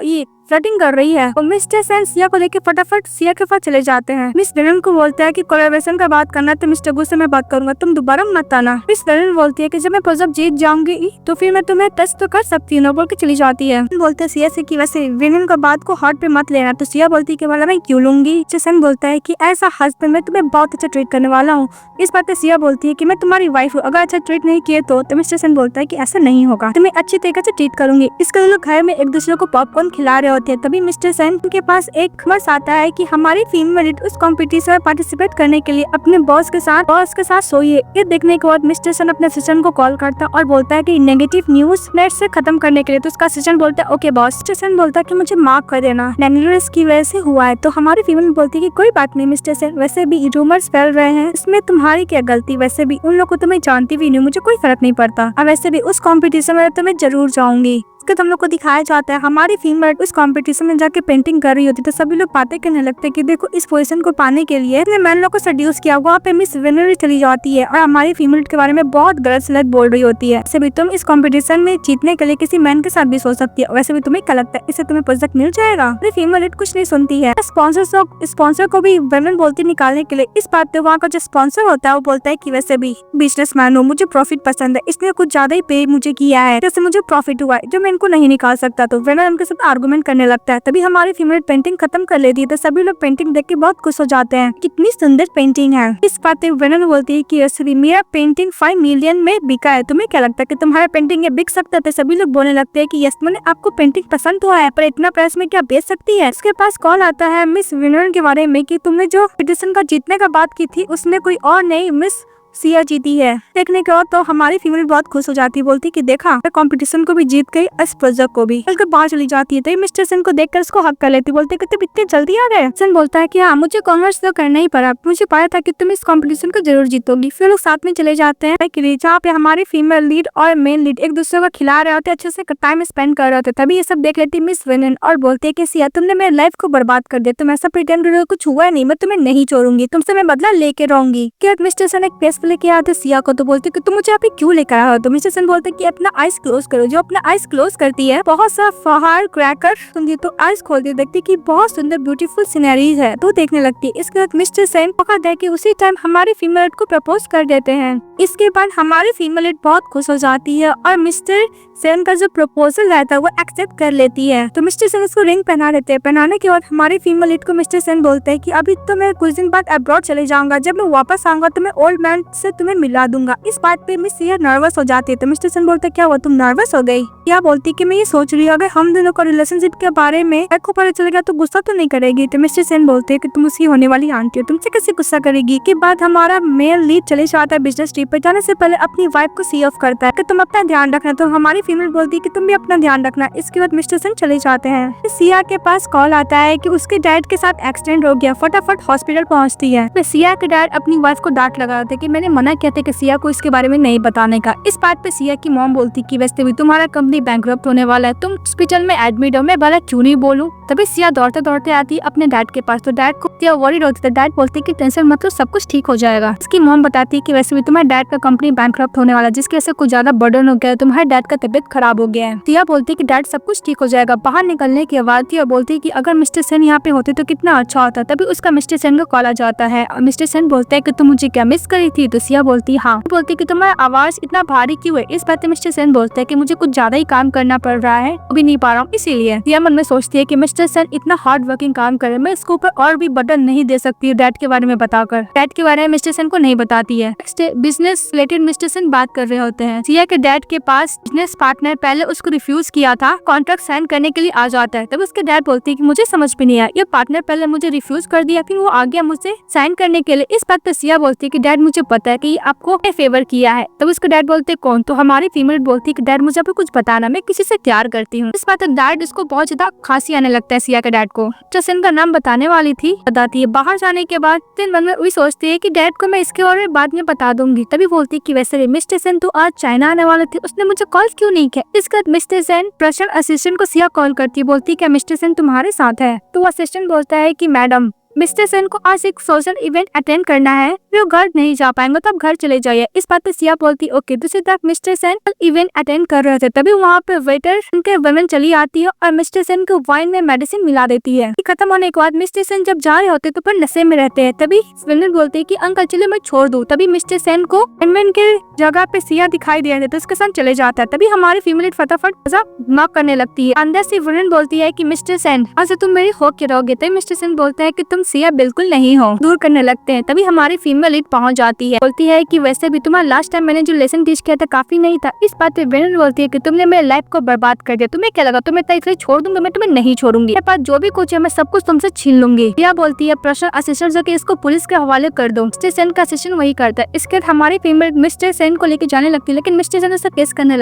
फ्लर्टिंग कर रही है। और मिस्टर सेन सिया को लेके फटाफट सिया के पास चले जाते हैं। मिस वेनन को बोलता है कि कोलैबोरेशन का बात करना तो मिस्टर गु से मैं बात करूंगा, तुम दोबारा मत आना। मिस वेनन बोलती है कि जब मैं प्रोजेक्ट जीत जाऊंगी तो फिर मैं तुम्हें टच तो कर सकती हूँ, बोल के चली जाती है। बोलते हैं सिया से कि वैसे वेनन का बात को हार्ट पे मत लेना। तो सिया बोलती है कि वाला मैं क्यों लूंगी। सेन बोलता है कि ऐसा हस्बैंड मैं तुम्हें बहुत अच्छा ट्रीट करने वाला हूँ। इस बात पे सिया बोलती है कि मैं तुम्हारी वाइफ हूँ, अगर अच्छा ट्रीट नहीं किए तो मिस्टर सेन बोलता है कि ऐसा नहीं होगा, तुम्हें अच्छी तरीके से ट्रीट करूंगी। इसके लोग घर में एक दूसरे को पॉपकॉर्न खिला रहे होते हैं। तभी मिस्टर सेन के पास एक खबर आता है कि हमारी फीमेल उस कंपटीशन में पार्टिसिपेट करने के लिए अपने बॉस के साथ सोई है। ये देखने के बाद मिस्टर सेन अपने असिस्टेंट को कॉल करता है और बोलता है कि नेगेटिव न्यूज नेट से खत्म करने के लिए। तो उसका असिस्टेंट बोलता है ओके बॉस। मिस्टर सेन बोलता है कि मुझे माफ कर देना, नेगलेक्ट की वजह से हुआ है। तो हमारी फीमेल बोलती है कि कोई बात नहीं मिस्टर सेन, वैसे भी रूमर्स फैल रहे हैं, इसमें तुम्हारी क्या गलती, वैसे भी उन लोगों को तो मैं जानती भी नहीं, मुझे कोई फर्क नहीं पड़ता। और वैसे भी उस कॉम्पिटिशन में तो मैं जरूर जाऊंगी। तुम लोग को दिखाया जाता है हमारी फीमेल उस कंपटीशन में जाके पेंटिंग कर रही होती, तो सभी लोग बातें करने लगते हैं कि देखो इस पोजीशन को पाने के लिए मैन लोग को सेड्यूस किया। वहाँ पे मिस वेनर चली जाती है और हमारी फीमेल के बारे में बहुत गलत सलत बोल रही होती है। वैसे भी तुम इस कंपटीशन में जीतने के लिए किसी मैन के साथ भी सो सकती है, वैसे भी तुम्हें क्या लगता है इससे तुम्हें प्रोजेक्ट मिल जाएगा। फीमेल कुछ नहीं सुनती है। स्पॉन्सर को भी वेनर बोलती निकालने के लिए। इस बात पे वहाँ का जो स्पॉन्सर होता है वो बोलता है कि वैसे भी बिजनेसमैन हो, मुझे प्रॉफिट पसंद है, इसने कुछ ज्यादा ही पे मुझे किया है, जैसे मुझे प्रॉफिट हुआ है जो मैं इनको नहीं निकाल सकता। तो वेनर उनके साथ आर्गुमेंट करने लगता है। तभी हमारी फीमेल पेंटिंग खत्म कर लेती है। तो सभी लोग पेंटिंग देख के बहुत खुश हो जाते हैं, कितनी सुंदर पेंटिंग है। इस बात पे वेनर बोलती है कि वैसे भी मेरा पेंटिंग 5 मिलियन में बिका है, तुम्हें क्या लगता है कि तुम्हारा पेंटिंग ये बिक सकता है। सभी लोग बोलने लगते हैं कि यस मैंने आपको पेंटिंग पसंद हुआ है, पर इतना प्राइस में क्या बेच सकती है। इसके पास कॉल आता है मिस वेनर के बारे में कि तुमने जो पिटिशन का जीतने का बात की थी उसमें कोई और नहीं मिस सिया जीती है। देखने के बाद तो हमारी फीमेल बहुत खुश हो जाती है, बोलती कि देखा मैं कंपटीशन को भी जीत गई, इस प्रोजेक्ट को भी। चलकर बाहर चली जाती है तो मिस्टर सेन को देखकर उसको हक कर लेती, बोलते कि तुम इतनी जल्दी आ गए। सेन बोलता है कि हाँ, मुझे कॉन्वर्स तो करना ही पड़ा, मुझे पता था कि तुम इस कंपटीशन को जरूर जीतोगी। फिर लोग साथ में चले जाते हैं जहाँ पे हमारी फीमेल लीड और मेन लीड एक दूसरे को खिला रहे होते, अच्छे से टाइम स्पेंड कर रहे होते। तभी ये सब देख लेती मिस वेनन और बोलती है कि सिया तुमने मेरे लाइफ को बर्बाद कर दिया, तुम ऐसा प्रिटेंड कर रहे हो, कुछ हुआ नहीं, मैं तुम्हें नहीं छोड़ूंगी, तुमसे मैं बदला लेके रहूंगी। क्या मिस्टर सेन एक पेस लेके आते सिया को, तो बोलते कि तुम मुझे अभी क्यों लेकर आए हो। तो मिस्टर सेन बोलते कि अपना आइज क्लोज करो। जो अपना आइज क्लोज करती है बहुत सा फायर क्रैकर सुनती, तो आइज खोलती देखती कि बहुत सुंदर ब्यूटीफुल सीनरीज है, तो देखने लगती है। इसके बाद मिस्टर सेन पका दे कि उसी टाइम हमारी फीमेल को प्रपोज कर देते हैं। इसके बाद हमारी फीमेल बहुत खुश हो जाती है और मिस्टर सेन का जो प्रपोजल रहता है वो एक्सेप्ट कर लेती है। तो मिस्टर सेन उसको रिंग पहना देते हैं। पहनाने के बाद हमारी फीमेल लीड को मिस्टर सेन बोलते हैं कि अभी तो मैं कुछ दिन बाद अब्रॉड चले जाऊंगा, जब मैं वापस आऊंगा तो मैं ओल्ड मैन से तुम्हें मिला दूंगा। इस बात पे मिस सिया नर्वस हो जाती है। तो मिस्टर सेन बोलते क्या हुआ, तुम नर्वस हो गई? क्या बोलती कि मैं ये सोच रही हूँ अगर हम दोनों को रिलेशनशिप के बारे में को पता चलेगा तो गुस्सा तो नहीं करेगी। तो मिस्टर सेन बोलते हैं कि तुम उसकी होने वाली आंटी हो, तुमसे कैसे गुस्सा करेगी। के बाद हमारा मेल लीड चले जाता है बिजनेस ट्रिप पे। जाने से पहले अपनी वाइफ को सी ऑफ करता है कि तुम अपना ध्यान रखना। तो हमारी फीमेल बोलती है कि तुम भी अपना ध्यान रखना। इसके बाद मिस्टर सेन चले जाते हैं। सिया के पास कॉल आता है कि उसके डैड के साथ एक्सीडेंट हो गया, फटाफट हॉस्पिटल पहुंचती है। तो सिया के डैड अपनी वाइफ को डांट लगा रहे थे कि मैंने मना किया था कि सिया को इसके बारे में नहीं बताने का। इस बात पे सिया की मॉम बोलती कि वैसे भी तुम्हारा कंपनी बैंकरप्ट होने वाला है, तुम हॉस्पिटल में एडमिट हो, मैं भला क्यों नहीं बोलूं। तभी सिया दौड़ते दौड़ते आती है अपने डैड के पास। तो डैड को सिया वरीड होती है। डैड बोलते कि टेंशन मत लो, सब कुछ ठीक हो जाएगा। इसकी मॉम बताती है कि वैसे भी तुम्हारे डैड का कंपनी बैंकरप्ट होने वाला है, जिसकी वजह से कुछ ज्यादा बर्डन हो गया है, तुम्हारे डैड का तबियत खराब हो गया है। सिया बोलती कि डैड सब कुछ ठीक हो जाएगा। बाहर निकलने की आवाज थी और बोलती कि अगर मिस्टर सेन यहाँ पे होते तो कितना अच्छा होता। तभी उसका मिस्टर सेन को कॉल आ जाता है और मिस्टर सेन बोलते हैं कि तुम मुझे क्या मिस करी थी। तो सिया बोलती हाँ। बोलती कि तुम्हारा आवाज इतना भारी क्यों है। इस बात पे मिस्टर सेन बोलते हैं कि मुझे कुछ ज्यादा ही काम करना पड़ रहा है, अभी नहीं पा रहा हूँ, इसीलिए। सिया मन में सोचती है कि मिस्टर सेन इतना हार्ड वर्किंग काम करे, मैं इसके ऊपर और भी बर्डन नहीं दे सकती डैड के बारे में बताकर। डैड के बारे में मिस्टर सेन को नहीं बताती है। बिजनेस रिलेटेड मिस्टर सेन बात कर रहे होते हैं। सिया के डैड के पास बिजनेस पार्टनर पहले उसको रिफ्यूज किया था, कॉन्ट्रैक्ट साइन करने के लिए आ जाता है। तब उसके डैड बोलते हैं कि मुझे समझ में नहीं आया, ये पार्टनर पहले मुझे रिफ्यूज कर दिया फिर वो आ गया मुझसे साइन करने के लिए। इस बात पर सिया बोलती है कि डैड मुझे पता है कि आपको फेवर किया है। तब उसके डैड बोलते कौन। तो हमारी फीमेल बोलती है कि डैड मुझे अभी कुछ बताना, मैं किसी से प्यार करती हूँ। इस बात पर डैड इसको बहुत ज्यादा खांसी आने लगता है। सिया के डैड को चसन का नाम बताने वाली थी, बताती है। बाहर जाने के बाद दिन मन में वही सोचती है कि डैड को मैं इसके और बाद में बता दूंगी। तभी बोलती है कि वैसे मिस्टर सेन तो आज चाइना आने वाले थे, उसने मुझे कॉल क्यों नहीं किया। इसके बाद मिस्टर सेन पर्सनल असिस्टेंट को सिया कॉल करती है, बोलती है क्या मिस्टर सेन तुम्हारे साथ है। तो असिस्टेंट बोलता है कि मैडम मिस्टर सेन को आज एक सोशल इवेंट अटेंड करना है, वो घर नहीं जा पाएंगे तो आप घर चले जाइए। इस बात पे सिया बोलती ओके। दूसरी तरफ मिस्टर सेन इवेंट अटेंड कर रहे थे, तभी वहाँ पे वेटर उनके वुमेन चली आती है और मिस्टर सेन को वाइन में मेडिसिन मिला देती है। खत्म होने के बाद मिस्टर सेन जब जा रहे होते तो पर नशे में रहते हैं। तभी वुमेन बोलते हैं कि अंकल चले मैं छोड़ दूं। तभी मिस्टर सेन को वुमेन के जगह पे सिया दिखाई दे रहे थे तो उसके साथ चले जाता है। तभी हमारी फीमेल फटाफट नॉक करने लगती है। अंदर से वुमेन बोलती है कि मिस्टर सेन आज तुम मेरी हो के रहोगे। तभी मिस्टर सेन बोलते हैं कि तुम सिया बिल्कुल नहीं हो, दूर करने लगते हैं। तभी हमारी फीमेल लीड पहुंच जाती है, बोलती है कि वैसे भी तुम्हारा लास्ट टाइम मैंने जो लेसन टीच किया था काफी नहीं था। इस बात पे वेनन बोलती है कि तुमने मेरे लाइफ को बर्बाद कर दिया, तुम्हें क्या लगा तुम्हें इसलिए छोड़ दूंगा, मैं तुम्हें नहीं छोड़ूंगी, मेरे पास जो भी कुछ है मैं सब कुछ तुमसे छीन लूंगी। यह बोलती है पर्सनल असिस्टेंट जो कि इसको पुलिस के हवाले कर दो। मिस्टर सेन का असिस्टेंट वही करता है। इसके बाद हमारी फीमेल मिस्टर सेन को लेकर जाने लगती है, लेकिन मिस्टर सेन उससे केस करने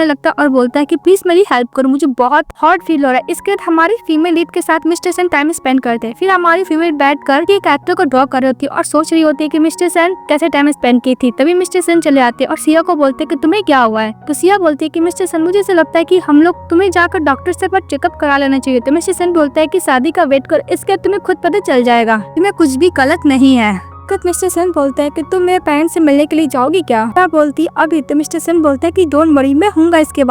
लगता है और बोलता है कि प्लीज मेरी हेल्प करो, मुझे बहुत हॉट फील हो रहा है। इसके बाद हमारी फीमेल लीड के साथ मिस्टर सेन टाइम स्पेंड करते हैं। फिर हमारी फीमेल बैठ कर एक एक्टर को ड्रॉ कर रही होती है और सोच रही होती है कि मिस्टर सेन कैसे टाइम स्पेंड की थी। तभी मिस्टर सेन चले आते हैं और सिया को बोलते हैं कि तुम्हें क्या हुआ है। तो सिया बोलती है कि मिस्टर सेन मुझे ऐसा लगता है कि हम लोग तुम्हें जाकर डॉक्टर से पर चेकअप करा लेना चाहिए। तो मिस्टर सेन बोलता है कि शादी का वेट कर, इसके तुम्हें खुद पता चल जाएगा तुम्हें कुछ भी गलत नहीं है। मिस्टर सेन बोलता है कि तुम मेरे पेरेंट्स से मिलने के लिए जाओगी क्या। बोलती अभी। तो मिस्टर सेन बोलता है कि डोंट वरी मैं हूँगा। इसके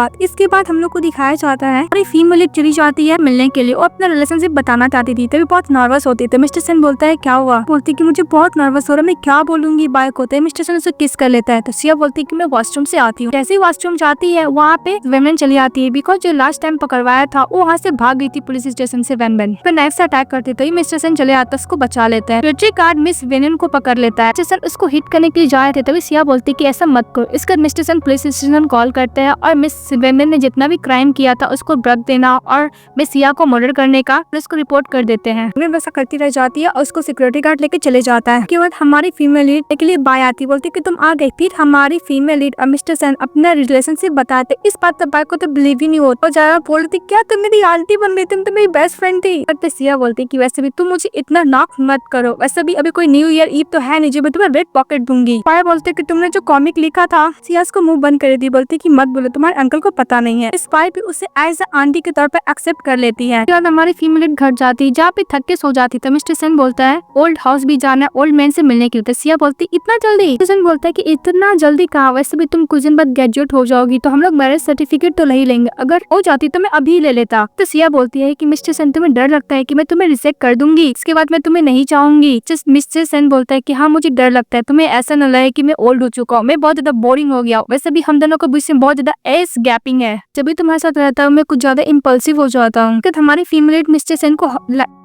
बाद हम लोग को दिखाया जाता है और फीमेल चली जाती है मिलने के लिए और अपना रिलेशनशिप बताना चाहती थी, तभी बहुत नर्वस होती है। तो मिस्टर सेन बोलता है क्या हुआ। बोलती कि मुझे बहुत नर्वस हो रहा है, मैं क्या बोलूंगी बाय को। मिस्टर सेन उसे किस कर लेता है। तो सिया बोलती है कि मैं वॉशरूम से आती हूँ। जैसे ही वॉशरूम जाती है वहाँ पे वेमेन चली आती है, बिकॉज जो लास्ट टाइम पकड़वाया था वो वहाँ से भाग गई थी पुलिस स्टेशन से वेमेन पे नाइफ से अटैक करती। तो मिस्टर सेन चले आता है, उसको बचा लेते हैं। कार्ड मिस वेमेन को पकड़ लेता है। मिस्टर सन उसको हिट करने के लिए जा रहे थे, तभी सिया बोलती कि ऐसा मत करो। इसके बाद मिस्टर सन पुलिस स्टेशन कॉल करते हैं और मिस वेंडन ने जितना भी क्राइम किया था उसको ड्रग देना और मिस सिया को मर्डर करने का पुलिस को रिपोर्ट कर देते हैं। वो वैसा करती रह जाती है और उसको सिक्योरिटी गार्ड लेके चले जाता है। उसके बाद हमारी फीमेल लीड के लिए बाय आती, बोलती कि तुम आ गए। फिर हमारी फीमेल लीड और मिस्टर सन अपना रिलेशनशिप बताते। इस बात पर बाय को तो बिलीव ही नहीं होता और ज्यादा बोलती क्या तुम मेरी आंटी बन गई, तुम तो मेरी बेस्ट फ्रेंड थी। और सिया बोलती कि वैसे भी तुम मुझे इतना नॉक मत करो, वैसे भी अभी कोई न्यू ईयर ईव तो है नहीं जो मैं तुम्हें रेड पॉकेट दूंगी। बाय बोलते कि तुमने जो कॉमिक लिखा था, सिया उसको मुंह बंद कर दी, बोलती कि मत बोलो, तुम्हारे अंकल को पता नहीं है। स्पाई भी उसे एज आंटी के तौर पर एक्सेप्ट कर लेती है। हमारी फीमेल लीड घर जाती है जहाँ पे थक के सो जाती। तो मिस्टर सन बोलता है ओल्ड हाउस भी जाना है ओल्ड मैन से मिलने के लिए। सिया बोलती इतना जल्दी? मिस्टर सन बोलता है कि इतना जल्दी कहाँ, वैसे भी तुम कुछ दिन बाद ग्रेजुएट हो जाओगी तो हम लोग मैरिज सर्टिफिकेट तो नहीं लेंगे, अगर हो जाती तो मैं अभी ले लेता। तो सिया बोलती है कि मिस्टर सन तुम्हें डर लगता है कि मैं तुम्हें रिजेक्ट कर दूंगी, इसके बाद मैं तुम्हें नहीं चाहूंगी। मिस्टर सन बोलता है कि हाँ मुझे डर लगता है, तुम्हें ऐसा न लगे कि मैं ओल्ड हो चुका हूँ, मैं बहुत ज्यादा बोरिंग हो गया, वैसे भी हम दोनों के बीच में बहुत ज्यादा एज गैपिंग है, जब भी तुम्हारे साथ रहता हूँ मैं कुछ ज्यादा इम्पल्सिव हो जाता हूँ। हमारी फीमेल मिस्टर सन को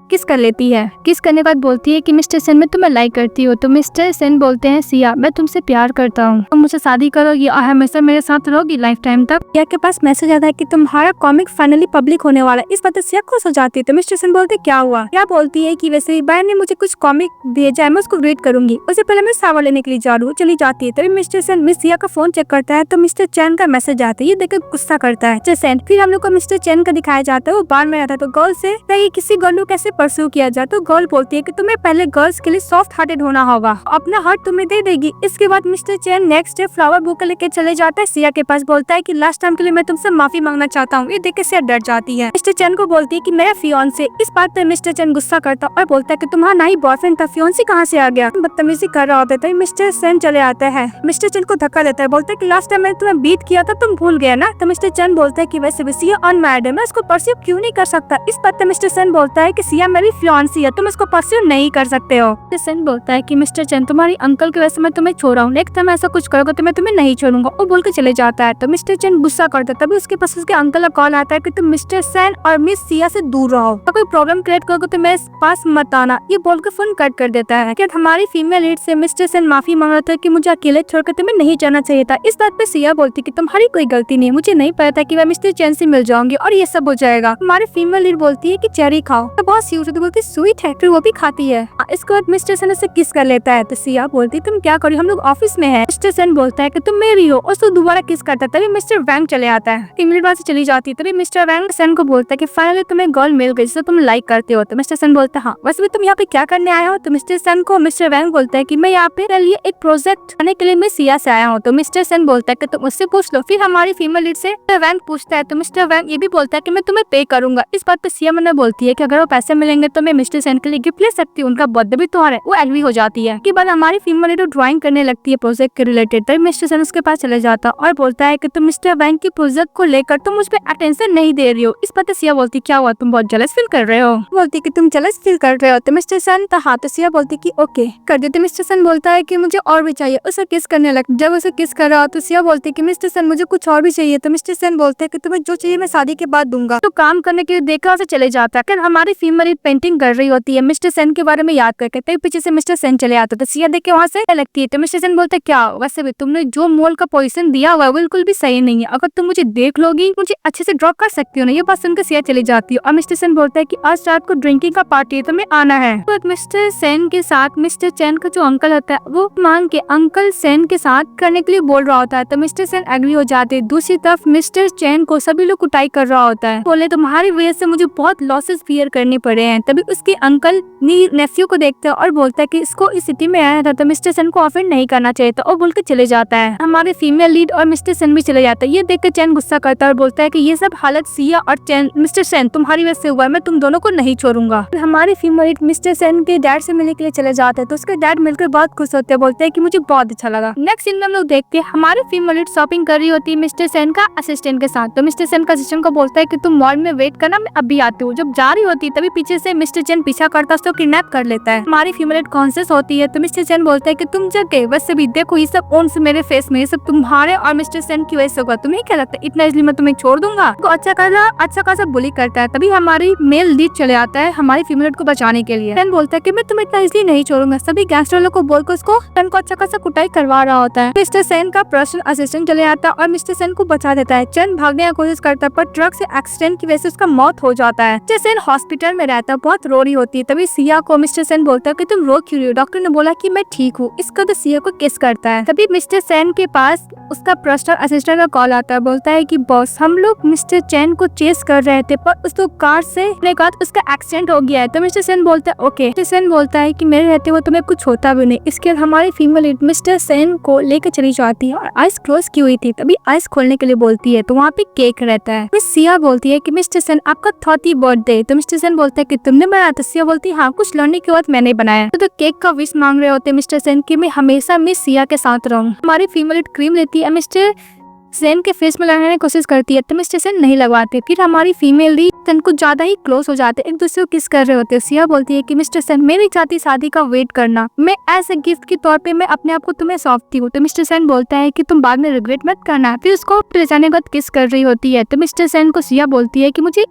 किस कर लेती है। किस करने के बाद बोलती है कि मिस्टर सेन मैं तुम्हें लाइक करती हूँ। तो मिस्टर सेन बोलते हैं सिया मैं तुमसे प्यार करता हूँ, तुम मुझसे शादी करोगी और हमेशा मेरे साथ रहोगी लाइफ टाइम तक। सिया के पास मैसेज आता है कि तुम्हारा कॉमिक फाइनली पब्लिक होने वाला है। इस बात से सिया खुश हो जाती है। तो मिस्टर सेन बोलते क्या हुआ। सिया बोलती है कि वैसे बैन ने मुझे कुछ कॉमिक भेजा है, मैं उसको रीड करूंगी, उससे पहले मैं सावर लेने के लिए जा रही हूँ। चली जाती है। तभी मिस्टर सेन मिस सिया का फोन चेक करता है तो मिस्टर चैन का मैसेज आता है, ये देखकर गुस्सा करता है मिस्टर सेन। फिर हम लोग को मिस्टर चैन का दिखाया जाता है, वो बार में रहता है तो गर्ल से किसी गर्ल को कैसे परस्यू किया जाए। तो गर्ल बोलती है कि तुम्हें पहले गर्ल्स के लिए सॉफ्ट हार्टेड होना होगा, अपना हार्ट तुम्हें दे देगी। इसके बाद मिस्टर चैन नेक्स्ट डे फ्लावर बुक लेके चले जाता है सिया के पास, बोलता है कि लास्ट टाइम के लिए मैं तुमसे माफी मांगना चाहता हूँ। ये देख के सिया डर जाती है। मिस्टर चैन को बोलती है कि मेरा फियांसे। इस बात पर मिस्टर चैन गुस्सा करता और बोलता है कि तुम्हारा नई बॉयफ्रेंड था, फियांसे कहाँ से आ गया, बदतमीजी कर रहा होता है। मिस्टर चैन चले आता है, मिस्टर चैन को धक्का देता है, बोलता है कि लास्ट टाइम मैंने तुम्हें बीट किया था तुम भूल गया ना। तो मिस्टर चैन बोलता है कि वैसे भी सिया अनमैरिड है, मैं उसको परस्यू क्यों नहीं कर सकता। इस बात पर मिस्टर चैन बोलता है कि सिया मेरी फियांसी है, तुम इसको परस्यू नहीं कर सकते हो। सेन बोलता है कि मिस्टर चैन तुम्हारी अंकल की वजह से मैं तुम्हें छोड़ा हूँ, नेक्स्ट टाइम ऐसा कुछ करोगे तो मैं तुम्हें नहीं छोड़ूंगा। वो बोल के चले जाता है। तो मिस्टर चैन गुस्सा करता है, तभी उसके पास उसके अंकल का कॉल आता है कि तुम मिस्टर सैन और मिस सिया से दूर रहो, कोई प्रॉब्लम क्रिएट करोगे तो मेरे पास मत आना। ये बोल के फोन कट कर देता है। कि हमारी फीमेल लीड से मिस्टर सैन माफी मांग रहा था कि मुझे अकेले छोड़कर तुम्हें नहीं जाना चाहिए था। इस बात पे सिया बोलती कि तुम्हारी कोई गलती नहीं है, मुझे नहीं पता था कि मैं मिस्टर चैन से मिल जाऊंगी और ये सब हो जाएगा। हमारी फीमेल लीड बोलती है कि चेरी खाओ, तो बहुत स्वीट है, बोलती स्वीट है, फिर वो भी खाती है। इसके बाद मिस्टर सन से किस कर लेता है। तो सिया बोलती तुम क्या करो, हम लोग ऑफिस में है। मिस्टर सन बोलता है कि तुम मेरी हो और उसको दोबारा किस करता है। तभी मिस्टर वैंग चले आता है, फीमेल बात से चली जाती है। तभी मिस्टर वैंग सन को बोलता है कि फाइनली तुम्हें गर्ल मिल गई जिसे तुम लाइक करते हो। तो मिस्टर सन बोलता है हाँ, वैसे भी तुम यहाँ पे क्या करने आया हो। तो मिस्टर सन को मिस्टर वैंग बोलता है कि मैं यहाँ पे लिए एक प्रोजेक्ट करने के लिए मैं सिया से आया हूँ। तो मिस्टर सन बोलता है कि तुम उससे पूछ लो। फिर हमारी फीमेल लीड से वैंग पूछता है तो मिस्टर वैंग ये भी बोलता है कि मैं तुम्हें पे करूंगा। इस बात पे सिया मैंने बोलती है कि अगर वो पैसे मिलेंगे तो मैं मिस्टर सन के लिए गिफ्ट ले सकती हूँ, उनका बर्थडे भी तो है। वो एग्री हो जाती है। के बाद हमारी फीमेल लीड ड्राइंग करने लगती है प्रोजेक्ट के रिलेटेड। तभी मिस्टर सन उसके पास चले जाता और बोलता है कि तुम मिस्टर वैंग की प्रोजेक्ट को लेकर तुम मुझ पे अटेंशन नहीं दे रही हो। इस पर सिया बोलती क्या हुआ, तुम बहुत जेलस फील कर रहे हो। बोलती कि तुम जेलस फील कर रहे हो। तो मिस्टर सन हाँ, तो सिया बोलती कि ओके कर देते। मिस्टर सन बोलता है कि मुझे और भी चाहिए, उसे किस करने लग। जब उसे किस कर रहा हो तो सिया बोलती कि मिस्टर सन मुझे कुछ और भी चाहिए। तो मिस्टर सन बोलते हैं कि तुम्हें जो चाहिए मैं शादी के बाद दूंगा। तो काम करने के लिए देखा से चले जाता है। हमारी फीमेल लीड पेंटिंग कर रही होती है मिस्टर सन के बारे में याद करके। तभी पीछे से मिस्टर सन चले आता है। तो सिया देख के वहाँ से लगती है। तो मिस्टर सन बोलते क्या वैसे भी तुमने जो मोल का पोजीशन दिया हुआ है बिल्कुल भी सही नहीं है, अगर तुम मुझे देख लोगी मुझे अच्छे से ड्रॉप कर सकती हो ना। ये बात सुनकर सिया चली जाती है और मिस्टर सन बोलता है कि आज रात को ड्रिंकिंग का पार्टी है तो मैं आना है। तो मिस्टर सेन के साथ मिस्टर चैन का जो अंकल होता है वो मांग के अंकल सेन के साथ करने के लिए बोल रहा होता है। तो मिस्टर सेन एग्री हो जाते हैं। दूसरी तरफ मिस्टर चैन को सभी लोग कुटाई कर रहा होता है, बोले तुम्हारी वजह से मुझे बहुत लॉसेस फियर करने पड़े हैं। तभी उसके अंकल नेफ्यू को देखते हैं और बोलता है कि इसको इस सिटी में आया था तो मिस्टर सन को ऑफेंड नहीं करना चाहिए था और बोल के चले जाता है। हमारे फीमेल लीड और मिस्टर सन भी चले जाता है। ये देख के चैन गुस्सा करता है और बोलता है कि ये सब हालत सिया और चैन मिस्टर सन तुम्हारी वजह से हुआ है, मैं तुम दोनों को नहीं छोड़ूंगा। हमारी फीमेल लीड मिस्टर सन के डैड से मिलने के लिए चले जाते हैं। तो उसके डैड मिलकर बहुत खुश होते हैं, बोलते हैं कि मुझे बहुत अच्छा लगा। नेक्स्ट सीन में हम लोग देखते हैं हमारी फीमेल लीड शॉपिंग कर रही होती है मिस्टर सन का असिस्टेंट के साथ। तो मिस्टर सन का असिस्टेंट को बोलता है कि तुम मॉल में वेट करना, मैं अभी आती हूँ। जब जा रही होती है तभी पीछे पीछे से मिस्टर चैन पीछा करता है, उसको किडनैप कर लेता है। हमारी फीमेल कॉन्शियस होती है तो मिस्टर चैन बोलता है कि तुम जग गए, वैसे भी देखो ये सब ऑन से मेरे फेस में, ये सब तुम्हारे और मिस्टर चैन की वजह से होगा, तुम्हें क्या लगता है इतना इजली मैं तुम्हें छोड़ दूंगा। तो अच्छा खासा बुली करता है। तभी हमारी मेल लीड चले आता है हमारी फीमेल को बचाने के लिए। चैन बोलता है कि मैं तुम्हें इतना इजली नहीं छोड़ूंगा। सभी गैंगस्टर लोग को बोलकर उसको चैन को अच्छा खासा कुटाई करवा रहा होता है। मिस्टर सेन का पर्सनल असिस्टेंट चले आता है और मिस्टर सेन को बचा देता है। चैन भागने की कोशिश करता है पर ट्रक से एक्सीडेंट की वजह से उसका मौत हो जाता है। मिस्टर सेन हॉस्पिटल में रहता है, बहुत रो रही होती है। तभी सिया को मिस्टर सेन बोलता है कि तुम रो क्यों रही हो, डॉक्टर ने बोला कि मैं ठीक हूँ। इसका तो सिया को किस करता है। तभी मिस्टर सेन के पास उसका पर्सनल असिस्टेंट का कॉल आता है, बोलता है कि बॉस हम लोग मिस्टर चैन को चेस कर रहे थे पर उसको कार से उसका एक्सीडेंट हो गया है। तो मिस्टर सेन बोलता है ओके। मिस्टर सेन बोलता है कि मेरे रहते हुए तुम्हें कुछ होता भी नहीं। इसके बाद हमारी फीमेल मिस्टर सेन को लेकर चली जाती है और आइस क्लोज की हुई थी, तभी आइस खोलने के लिए बोलती है तो वहाँ पे केक रहता है। मिस सिया बोलती है कि मिस्टर सेन आपका 30th बर्थडे। तो मिस्टर सेन बोलता है कि तुमने बनाया। तो सिया बोलती है हाँ, कुछ लड़ने के बाद मैंने बनाया। तो केक का विश मांग रहे होते मिस्टर सेन कि मैं हमेशा मिस सिया के साथ रहूं। हमारी फीमेल क्रीम लेती है, मिस्टर सेन के फेस में लगाने की कोशिश करती है तो मिस्टर सेन नहीं लगवाते। फिर हमारी फीमेल ली कुछ ज्यादा ही क्लोज हो जाते, एक दूसरे को किस कर रहे होते। सिया बोलती है कि मिस्टर सेन मैं नहीं चाहती शादी का वेट करना, मैं एज ए गिफ्ट के तौर पे मैं अपने आप को तुम्हें सौंपती हूँ। तो मिस्टर सेन बोलता है कि तुम बाद में रिग्रेट मत करना। फिर उसको ले जाने के बाद किस कर रही होती है तो मिस्टर सेन को सिया बोलती है कि मुझे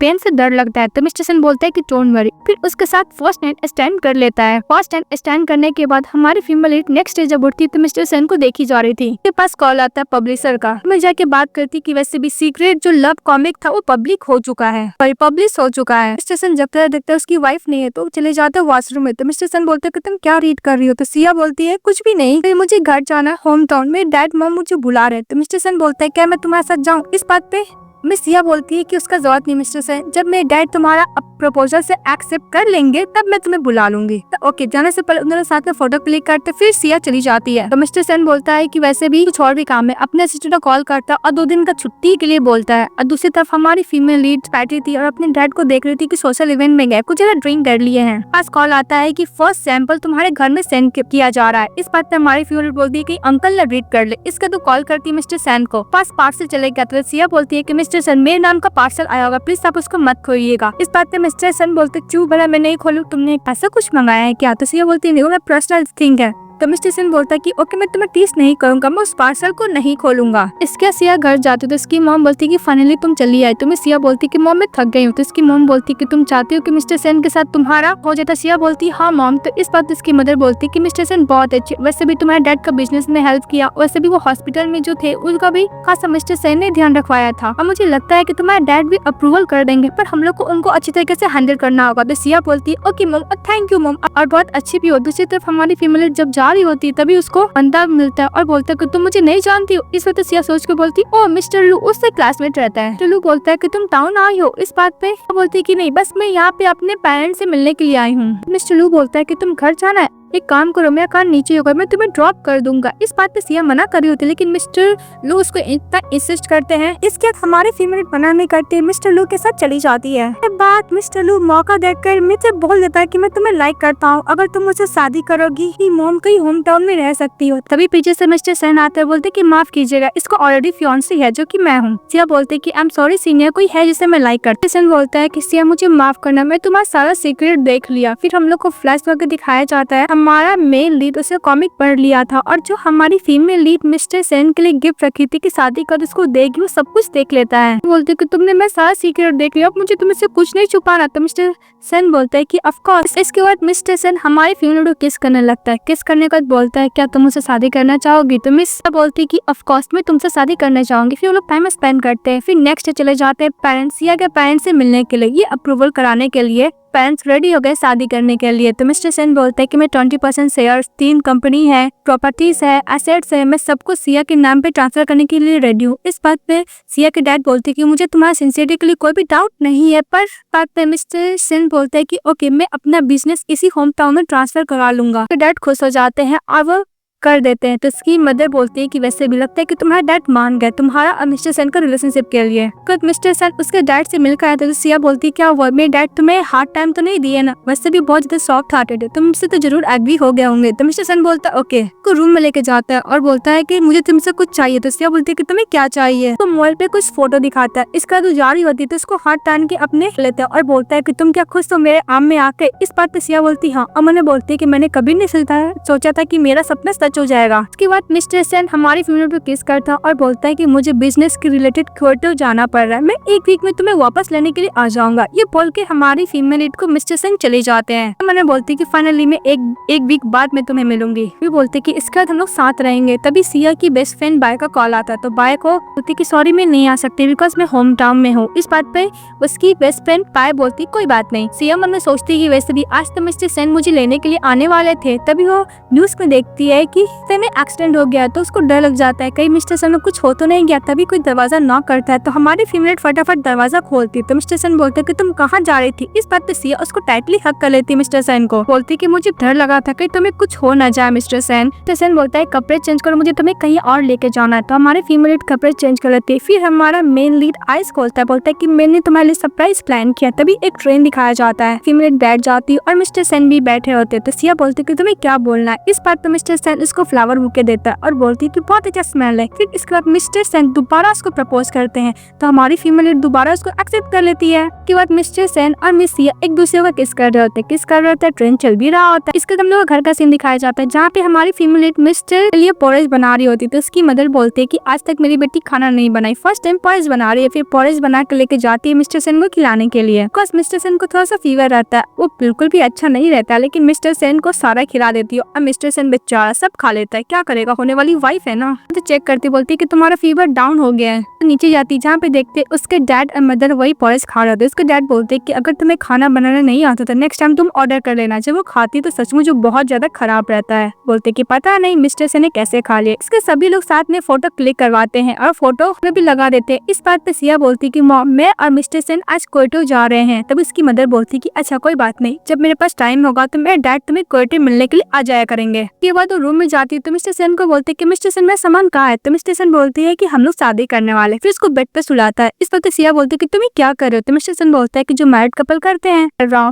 पेन से डर लगता है। तो मिस्टर सेन बोलता है कि डोंट वरी। फिर उसके साथ फर्स्ट नाइट स्टैंड कर लेता है। फर्स्ट नाइट स्टैंड करने के बाद हमारी फीमेल नेक्स्ट डे जब उठती है तो मिस्टर सेन को देखी जा रही थी। उसके पास कॉल आता है पब्लिशर का। मैं जाके बात करती कि वैसे भी सीक्रेट जो लव कॉमिक था वो पब्लिक हो चुका है, पब्लिश हो चुका है। मिस्टर सेन जब तक देखता है उसकी वाइफ नहीं है तो चले जाते हैं वॉशरूम में। तो मिस्टर सेन बोलते है कि तुम क्या रीड कर रही हो। तो सिया बोलती है कुछ भी नहीं, तो मुझे घर जाना, होम टाउन में डैड मॉम मुझे बुला रहे। तो मिस्टर सेन बोलता है क्या मैं तुम्हारे साथ जाऊँ। इस बात पे मिस सिया बोलती है कि उसका जरूरत नहीं मिस्टर सेन, जब मेरे डैड तुम्हारा प्रपोजल से एक्सेप्ट कर लेंगे तब मैं तुम्हें बुला लूंगी। तो ओके, जाने से पहले उन्होंने साथ में फोटो क्लिक करते फिर सिया चली जाती है। तो मिस्टर सेन बोलता है कि वैसे भी कुछ और भी काम है, अपने असिस्टेंट को कॉल करता है और 2 दिन का छुट्टी के लिए बोलता है। और दूसरी तरफ हमारी फीमेल लीड बैठी थी और अपने डैड को देख रही थी कि सोशल इवेंट में गए, कुछ ज्यादा ड्रिंक कर लिए हैं। पास कॉल आता है कि फर्स्ट सैंपल तुम्हारे घर में सेंड किया जा रहा है। इस बात पे हमारी फीमेल बोलती है कि अंकल ने रीड कर ले। इसका तो कॉल करती है मिस्टर सेन को। पास पार्सल चले गया। तो सिया बोलती है कि मिस्टर सेन मेरे नाम का पार्सल आया होगा, प्लीज आप उसको मत खोइएगा। इस बात पे मिस्टर सेन बोलते चुप बड़ा मैं नहीं खोलूं, तुमने ऐसा कुछ मंगाया है क्या। तो सिया बोलती है नहीं, पर्सनल थिंग है। तो मिस्टर सेन बोलता है कि ओके मैं तुम्हें टीस नहीं करूंगा, मैं उस पार्सल को नहीं खोलूंगा। इसके सिया घर जाती तो इसकी मॉम बोलती कि फाइनली तुम चली आई। तो मैं सिया बोलती कि मॉम मैं थक गई हूँ। तो इसकी मॉम बोलती कि तुम चाहती हो कि मिस्टर सेन के साथ तुम्हारा हो जाता। सिया बोलती हाँ मॉम। तो इस बात इसकी मदर बोलती कि मिस्टर सेन बहुत अच्छे, वैसे भी तुम्हारे डैड का बिजनेस में हेल्प किया, वैसे भी वो हॉस्पिटल में जो थे उनका भी खासा मिस्टर सेन ने ध्यान रखवाया था और मुझे लगता है कि तुम्हारे डैड भी अप्रूवल कर देंगे, पर हम लोग को उनको अच्छी तरीके से हैंडल करना होगा। तो सिया बोलती है okay mom, thank you mom, और बहुत अच्छी भी हो। दूसरी तरफ हमारी फीमेल जब जा रही होती है तभी उसको बंदा मिलता है और बोलता है कि तुम मुझे नहीं जानती हो। इस वक्त सिया सोच के बोलती ओ मिस्टर लू, उससे क्लासमेट रहता है। तो लू बोलता है कि तुम टाउन आई हो। इस बात पे बोलती है कि नहीं, बस मैं यहाँ पे अपने पेरेंट्स से मिलने के लिए आई हूँ। मिस्टर लू बोलता है कि तुम घर जाना है, एक काम करो मेरा कार नीचे होगा, मैं तुम्हें ड्रॉप कर दूंगा। इस बात पे सिया मना कर रही होती है लेकिन मिस्टर लू उसको इतना इंसिस्ट करते हैं। इसके बाद हमारे फीमेल मना नहीं करते, मिस्टर लू के साथ चली जाती है। बात मिस्टर लू मौका देखकर मुझे बोल देता है कि मैं तुम्हें लाइक करता हूँ, अगर तुम मुझसे शादी करोगी ही मॉम कहीं होम टाउन में रह सकती हो। तभी पीछे से मिस्टर सेन आते हैं, बोलते कि माफ कीजिएगा, इसको ऑलरेडी फियांसी है जो कि मैं हूँ। सिया बोलते कि आई एम सॉरी सीनियर, कोई है जिसे मैं लाइक करती। सेन बोलता है कि सिया मुझे माफ करना, मैं तुम्हारा सारा सीक्रेट देख लिया। फिर हम लोग को फ्लैश करके दिखाया जाता है हमारा मेल लीड उसे कॉमिक पढ़ लिया था और जो हमारी फीमेल लीड मिस्टर सेन के लिए गिफ्ट रखी थी कि शादी कर उसको देगी, वो सब कुछ देख लेता है। बोलते कि तुमने मैं सारा सीक्रेट देख लिया, अब मुझे तुमसे कुछ नहीं छुपाना। तो मिस्टर सेन बोलता है कि ऑफ कोर्स। इसके बाद मिस्टर सेन हमारी फीमेल को किस करने लगता है। किस करने के बाद बोलता है क्या तुम मुझसे शादी करना चाहोगी। तो मिस बोलती है कि ऑफ कोर्स मैं तुमसे शादी करना चाहूंगी। फिर वो लोग टाइम स्पेंड करते हैं। फिर नेक्स्ट डे चले जाते हैं पेरेंट्स सिया के पेरेंट्स से मिलने के लिए, ये अप्रूवल कराने के लिए। पेरेंट्स रेडी हो गए शादी करने के लिए। तो मिस्टर सेन बोलते हैं कि मैं 20% शेयर, 3 कंपनी है, प्रॉपर्टीज है, एसेट्स है, मैं सबको सिया के नाम पे ट्रांसफर करने के लिए रेडी हूँ। इस बात पे सिया के डैड बोलते हैं कि मुझे तुम्हारा सिंसियरिटी के लिए कोई भी डाउट नहीं है, पर बात पे मिस्टर सेन बोलते हैं कि ओके मैं अपना बिजनेस इसी होम टाउन में ट्रांसफर करा लूंगा। तो डैड खुश हो जाते हैं और वो कर देते हैं। तो उसकी मदर बोलती है कि वैसे भी लगता है कि तुम्हारा डैड मान गए तुम्हारा और मिस्टर सेन का रिलेशनशिप के लिए। खुद मिस्टर सेन उसके डैड से मिलकर आया था तो सिया बोलती है क्या हुआ, मेरे डैड तुम्हें हार्ड टाइम तो नहीं दिए ना, वैसे भी बहुत ज्यादा सॉफ्ट हार्टेड है, तुमसे तो जरूर एग्री हो गए होंगे। तो मिस्टर सेन बोलता है ओके, को रूम में लेके जाता है और बोलता है कि मुझे तुमसे कुछ चाहिए। तो सिया बोलती है कि तुम्हें क्या चाहिए, तो मोबाइल पे कुछ फोटो दिखाता है। इसका तो जारी होती है तो इसको हाथ टान के अपने लेता है और बोलता है कि तुम क्या खुश हो मेरे आम में आके। इस बात पे सिया बोलती हाँ, और मैंने बोलती है कि मैंने कभी नहीं सोचा था कि मेरा सपना सच हो जाएगा। उसके बाद मिस्टर सेन हमारी फीमेल पे किस करता और बोलता है कि मुझे बिजनेस के रिलेटेड क्योटो जाना पड़ रहा है, मैं एक वीक में तुम्हें वापस लेने के लिए आ जाऊंगा। ये बोल के हमारी फीमेल लीड को मिस्टर सेन चले जाते हैं। तो मैंने बोलती कि फाइनली मैं एक वीक बाद में तुम्हें मिलूंगी। भी बोलते कि इसके बाद हम लोग साथ रहेंगे। तभी सिया की बेस्ट फ्रेंड बाय का कॉल आता है तो बाय को बोलती कि सॉरी मैं नहीं आ सकती बिकॉज मैं होम टाउन में हूँ। इस बात पे उसकी बेस्ट फ्रेंड बाय बोलती कोई बात नहीं। सिया मन में सोचती कि वैसे भी आज तो मिस्टर सेन मुझे लेने के लिए आने वाले थे। तभी वो न्यूज में देखती है कि में एक्सीडेंट हो गया तो उसको डर लग जाता है कहीं मिस्टर सेन में कुछ हो तो नहीं गया। तभी कोई दरवाजा नॉक करता है तो हमारी फीमेल फटाफट दरवाजा खोलती है। तो मिस्टर सेन बोलते कि तुम कहाँ जा रही थी। इस बात पे सिया उसको टाइटली हक कर लेती है मिस्टर सेन को, बोलती कि मुझे डर लगा था कि तुम्हें कुछ हो ना जाए मिस्टर सेन। मिस्टर सेन बोलता है कपड़े चेंज करो, मुझे तुम्हें कहीं और लेके जाना है। तो हमारी फीमेल लीड कपड़े चेंज कर लेती है। फिर हमारा मेन लीड आइस खोलता है, बोलता है कि मैंने तुम्हारे लिए सरप्राइज प्लान किया। तभी एक ट्रेन दिखाया जाता है, फीमेल बैठ जाती है और मिस्टर सेन भी बैठे होते हैं। तो सिया बोलती कि तुम्हें क्या बोलना है। इस बात पे मिस्टर सेन उसको फ्लावर बुके देता है और बोलती है कि बहुत अच्छा स्मेल है। फिर इसके बाद मिस्टर सेन दोबारा उसको प्रपोज करते हैं तो हमारी फीमेल लीड दोबारा उसको एक्सेप्ट कर लेती है। इसके बाद मिस्टर सेन और मिस सिया एक दूसरे को किस कर रहे होते हैं, ट्रेन चल भी रहा होता है। इसके बाद हम लोग घर का सीन दिखाया जाता है जहाँ पे हमारी फीमेल लीड मिस्टर के लिए पोरेज बना रही होती है। तो उसकी मदर बोलती है कि आज तक मेरी बेटी खाना नहीं बनाई, फर्स्ट टाइम पोरेज बना रही है। फिर पोरेज बना के लेके जाती है मिस्टर सेन को खिलाने के लिए। बिकॉज मिस्टर सेन को थोड़ा सा फीवर रहता है, वो बिल्कुल भी अच्छा नहीं रहता, लेकिन मिस्टर सेन को सारा खिला देती है और मिस्टर सेन बेचारा सब खा लेता है। क्या करेगा, होने वाली वाइफ है ना। तो चेक करती बोलती कि तुम्हारा फीवर डाउन हो गया है। तो नीचे जाती जहाँ पे देखते उसके डैड और मदर वही पोरेज खा रहे थे। उसके डैड बोलते कि अगर तुम्हें खाना बनाना नहीं आता तो नेक्स्ट टाइम तुम ऑर्डर कर लेना। जब वो खाती तो सचमुच जो बहुत ज्यादा खराब रहता है। बोलते कि पता नहीं मिस्टर सेन ने कैसे खा लिया। इसके सभी लोग साथ में फोटो क्लिक करवाते हैं और फोटो में भी लगा देते हैं। इस बात पे सिया बोलती कि मॉम मैं और मिस्टर सेन आज क्योटो जा रहे हैं। तब उसकी मदर बोलती कि अच्छा कोई बात नहीं, जब मेरे पास टाइम होगा तो मेरे डैड तुम्हें क्योटो मिलने के लिए आ जाया करेंगे। के बाद वो रूम में जाती है तो मिस्टर सेन को बोलते कि मिस्टर सेन मेरा सामान कहाँ है। तो मिस्टर सेन बोलती है कि हम लोग शादी करने वाले। फिर उसको बेड पे सुलाता है। इस वक्त सिया बोलती है कि तुम क्या कर रहे हो। तो मिस्टर सेन बोलता है कि जो मैरिड कपल करते हैं।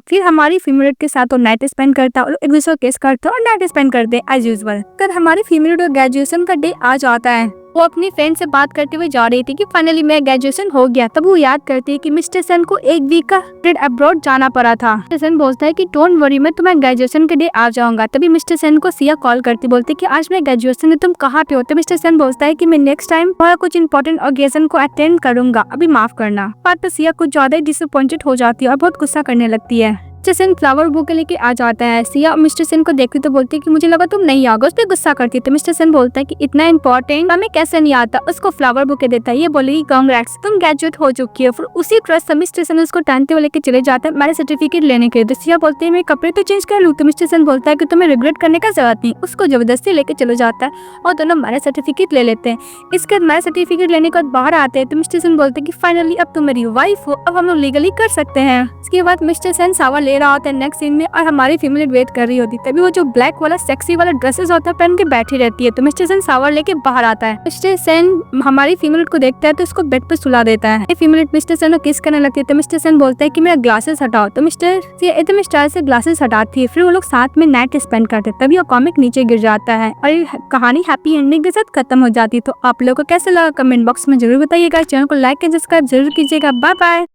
फिर हमारी फीमेल के साथ वो नाइट स्पेंड करता है और एक दूसरे को किस करता है और नाइट स्पेंड करते हैं एज यूजुअल। फिर हमारी फीमेल का ग्रेजुएशन का डे आ जाता है। वो अपनी फ्रेंड से बात करते हुए जा रही थी कि फाइनली मैं ग्रेजुएशन हो गया। तब वो याद करती है कि मिस्टर सेन को एक वीक का अब्रॉड जाना पड़ा था। मिस्टर सेन बोलता है कि डोंट वरी मैं तुम्हारे ग्रेजुएशन के डे आ जाऊंगा। तभी मिस्टर सेन को सिया कॉल करती बोलती कि आज मैं ग्रेजुएशन में तुम कहाँ पे हो। तो मिस्टर सेन बोलता है कि मैं नेक्स्ट टाइम कुछ इंपॉर्टेंट ओकेजन को अटेंड करूंगा, अभी माफ करना। बात तो सिया कुछ ज्यादा ही डिसअपॉइंटेड हो जाती है और बहुत गुस्सा करने लगती है। मिस्टर सेन फ्लावर बुके लेके आ जाता है। सिया मिस्टर सेन को देखती तो बोलती है कि मुझे लगा तुम नहीं आओगे। उस पर गुस्सा करती है। तो मिस्टर सेन बोलता है कि इतना इंपॉर्टेंट हमें कैसे नहीं आता। उसको फ्लावर बुके देता है। ये बोलेगी कांग्रेट्स तुम ग्रेजुएट हो चुकी है। फिर उसी ट्रस्ट से मिस्टर सेन उसको टानते हुए लेके चले जाता है मैरिज सर्टिफिकेट लेने के लिए। तो सिया बोलती है मैं कपड़े तो चेंज कर लूँ। तो मिस्टर सेन बोलता है कि तुम्हें रिग्रेट करने का जरूरत नहीं। उसको जबरदस्ती लेके चले जाता है और दोनों मैरिज सर्टिफिकेट ले लेते हैं। इसके बाद मैरिज सर्टिफिकेट लेने के बाद बाहर आते हैं तो मिस्टर सेन बोलते हैं कि फाइनली अब तुम मेरी वाइफ हो, अब हम लोग लीगली कर सकते हैं। इसके बाद मिस्टर सेन शावर ले रहा होता है नेक्स्ट सीन में और हमारी फीमेल वेट कर रही होती। तभी वो जो ब्लैक वाला सेक्सी वाला ड्रेसेस होता है पहन के बैठी रहती है। तो मिस्टर सेन शावर लेके बाहर आता है। मिस्टर सेन हमारी फीमेल को देखता है तो उसको बेड पे सुला देता है। फीमेल मिस्टर सेन को किस करने लगती है। तो मिस्टर सेन बोलता है कि मेरा ग्लासेस हटाओ। तो मिस्टर एकदम स्टाइल से ग्लासेस हटाती है। फिर वो लोग साथ में नाइट स्पेंड करते हैं। तभी वो कॉमिक नीचे गिर जाता है और ये कहानी हैप्पी एंडिंग के साथ खत्म हो जाती है। तो आप लोगों को कैसे लगा कमेंट बॉक्स में जरूर बताइएगा। चैनल को लाइक एंड सब्सक्राइब जरूर कीजिएगा। Bye bye.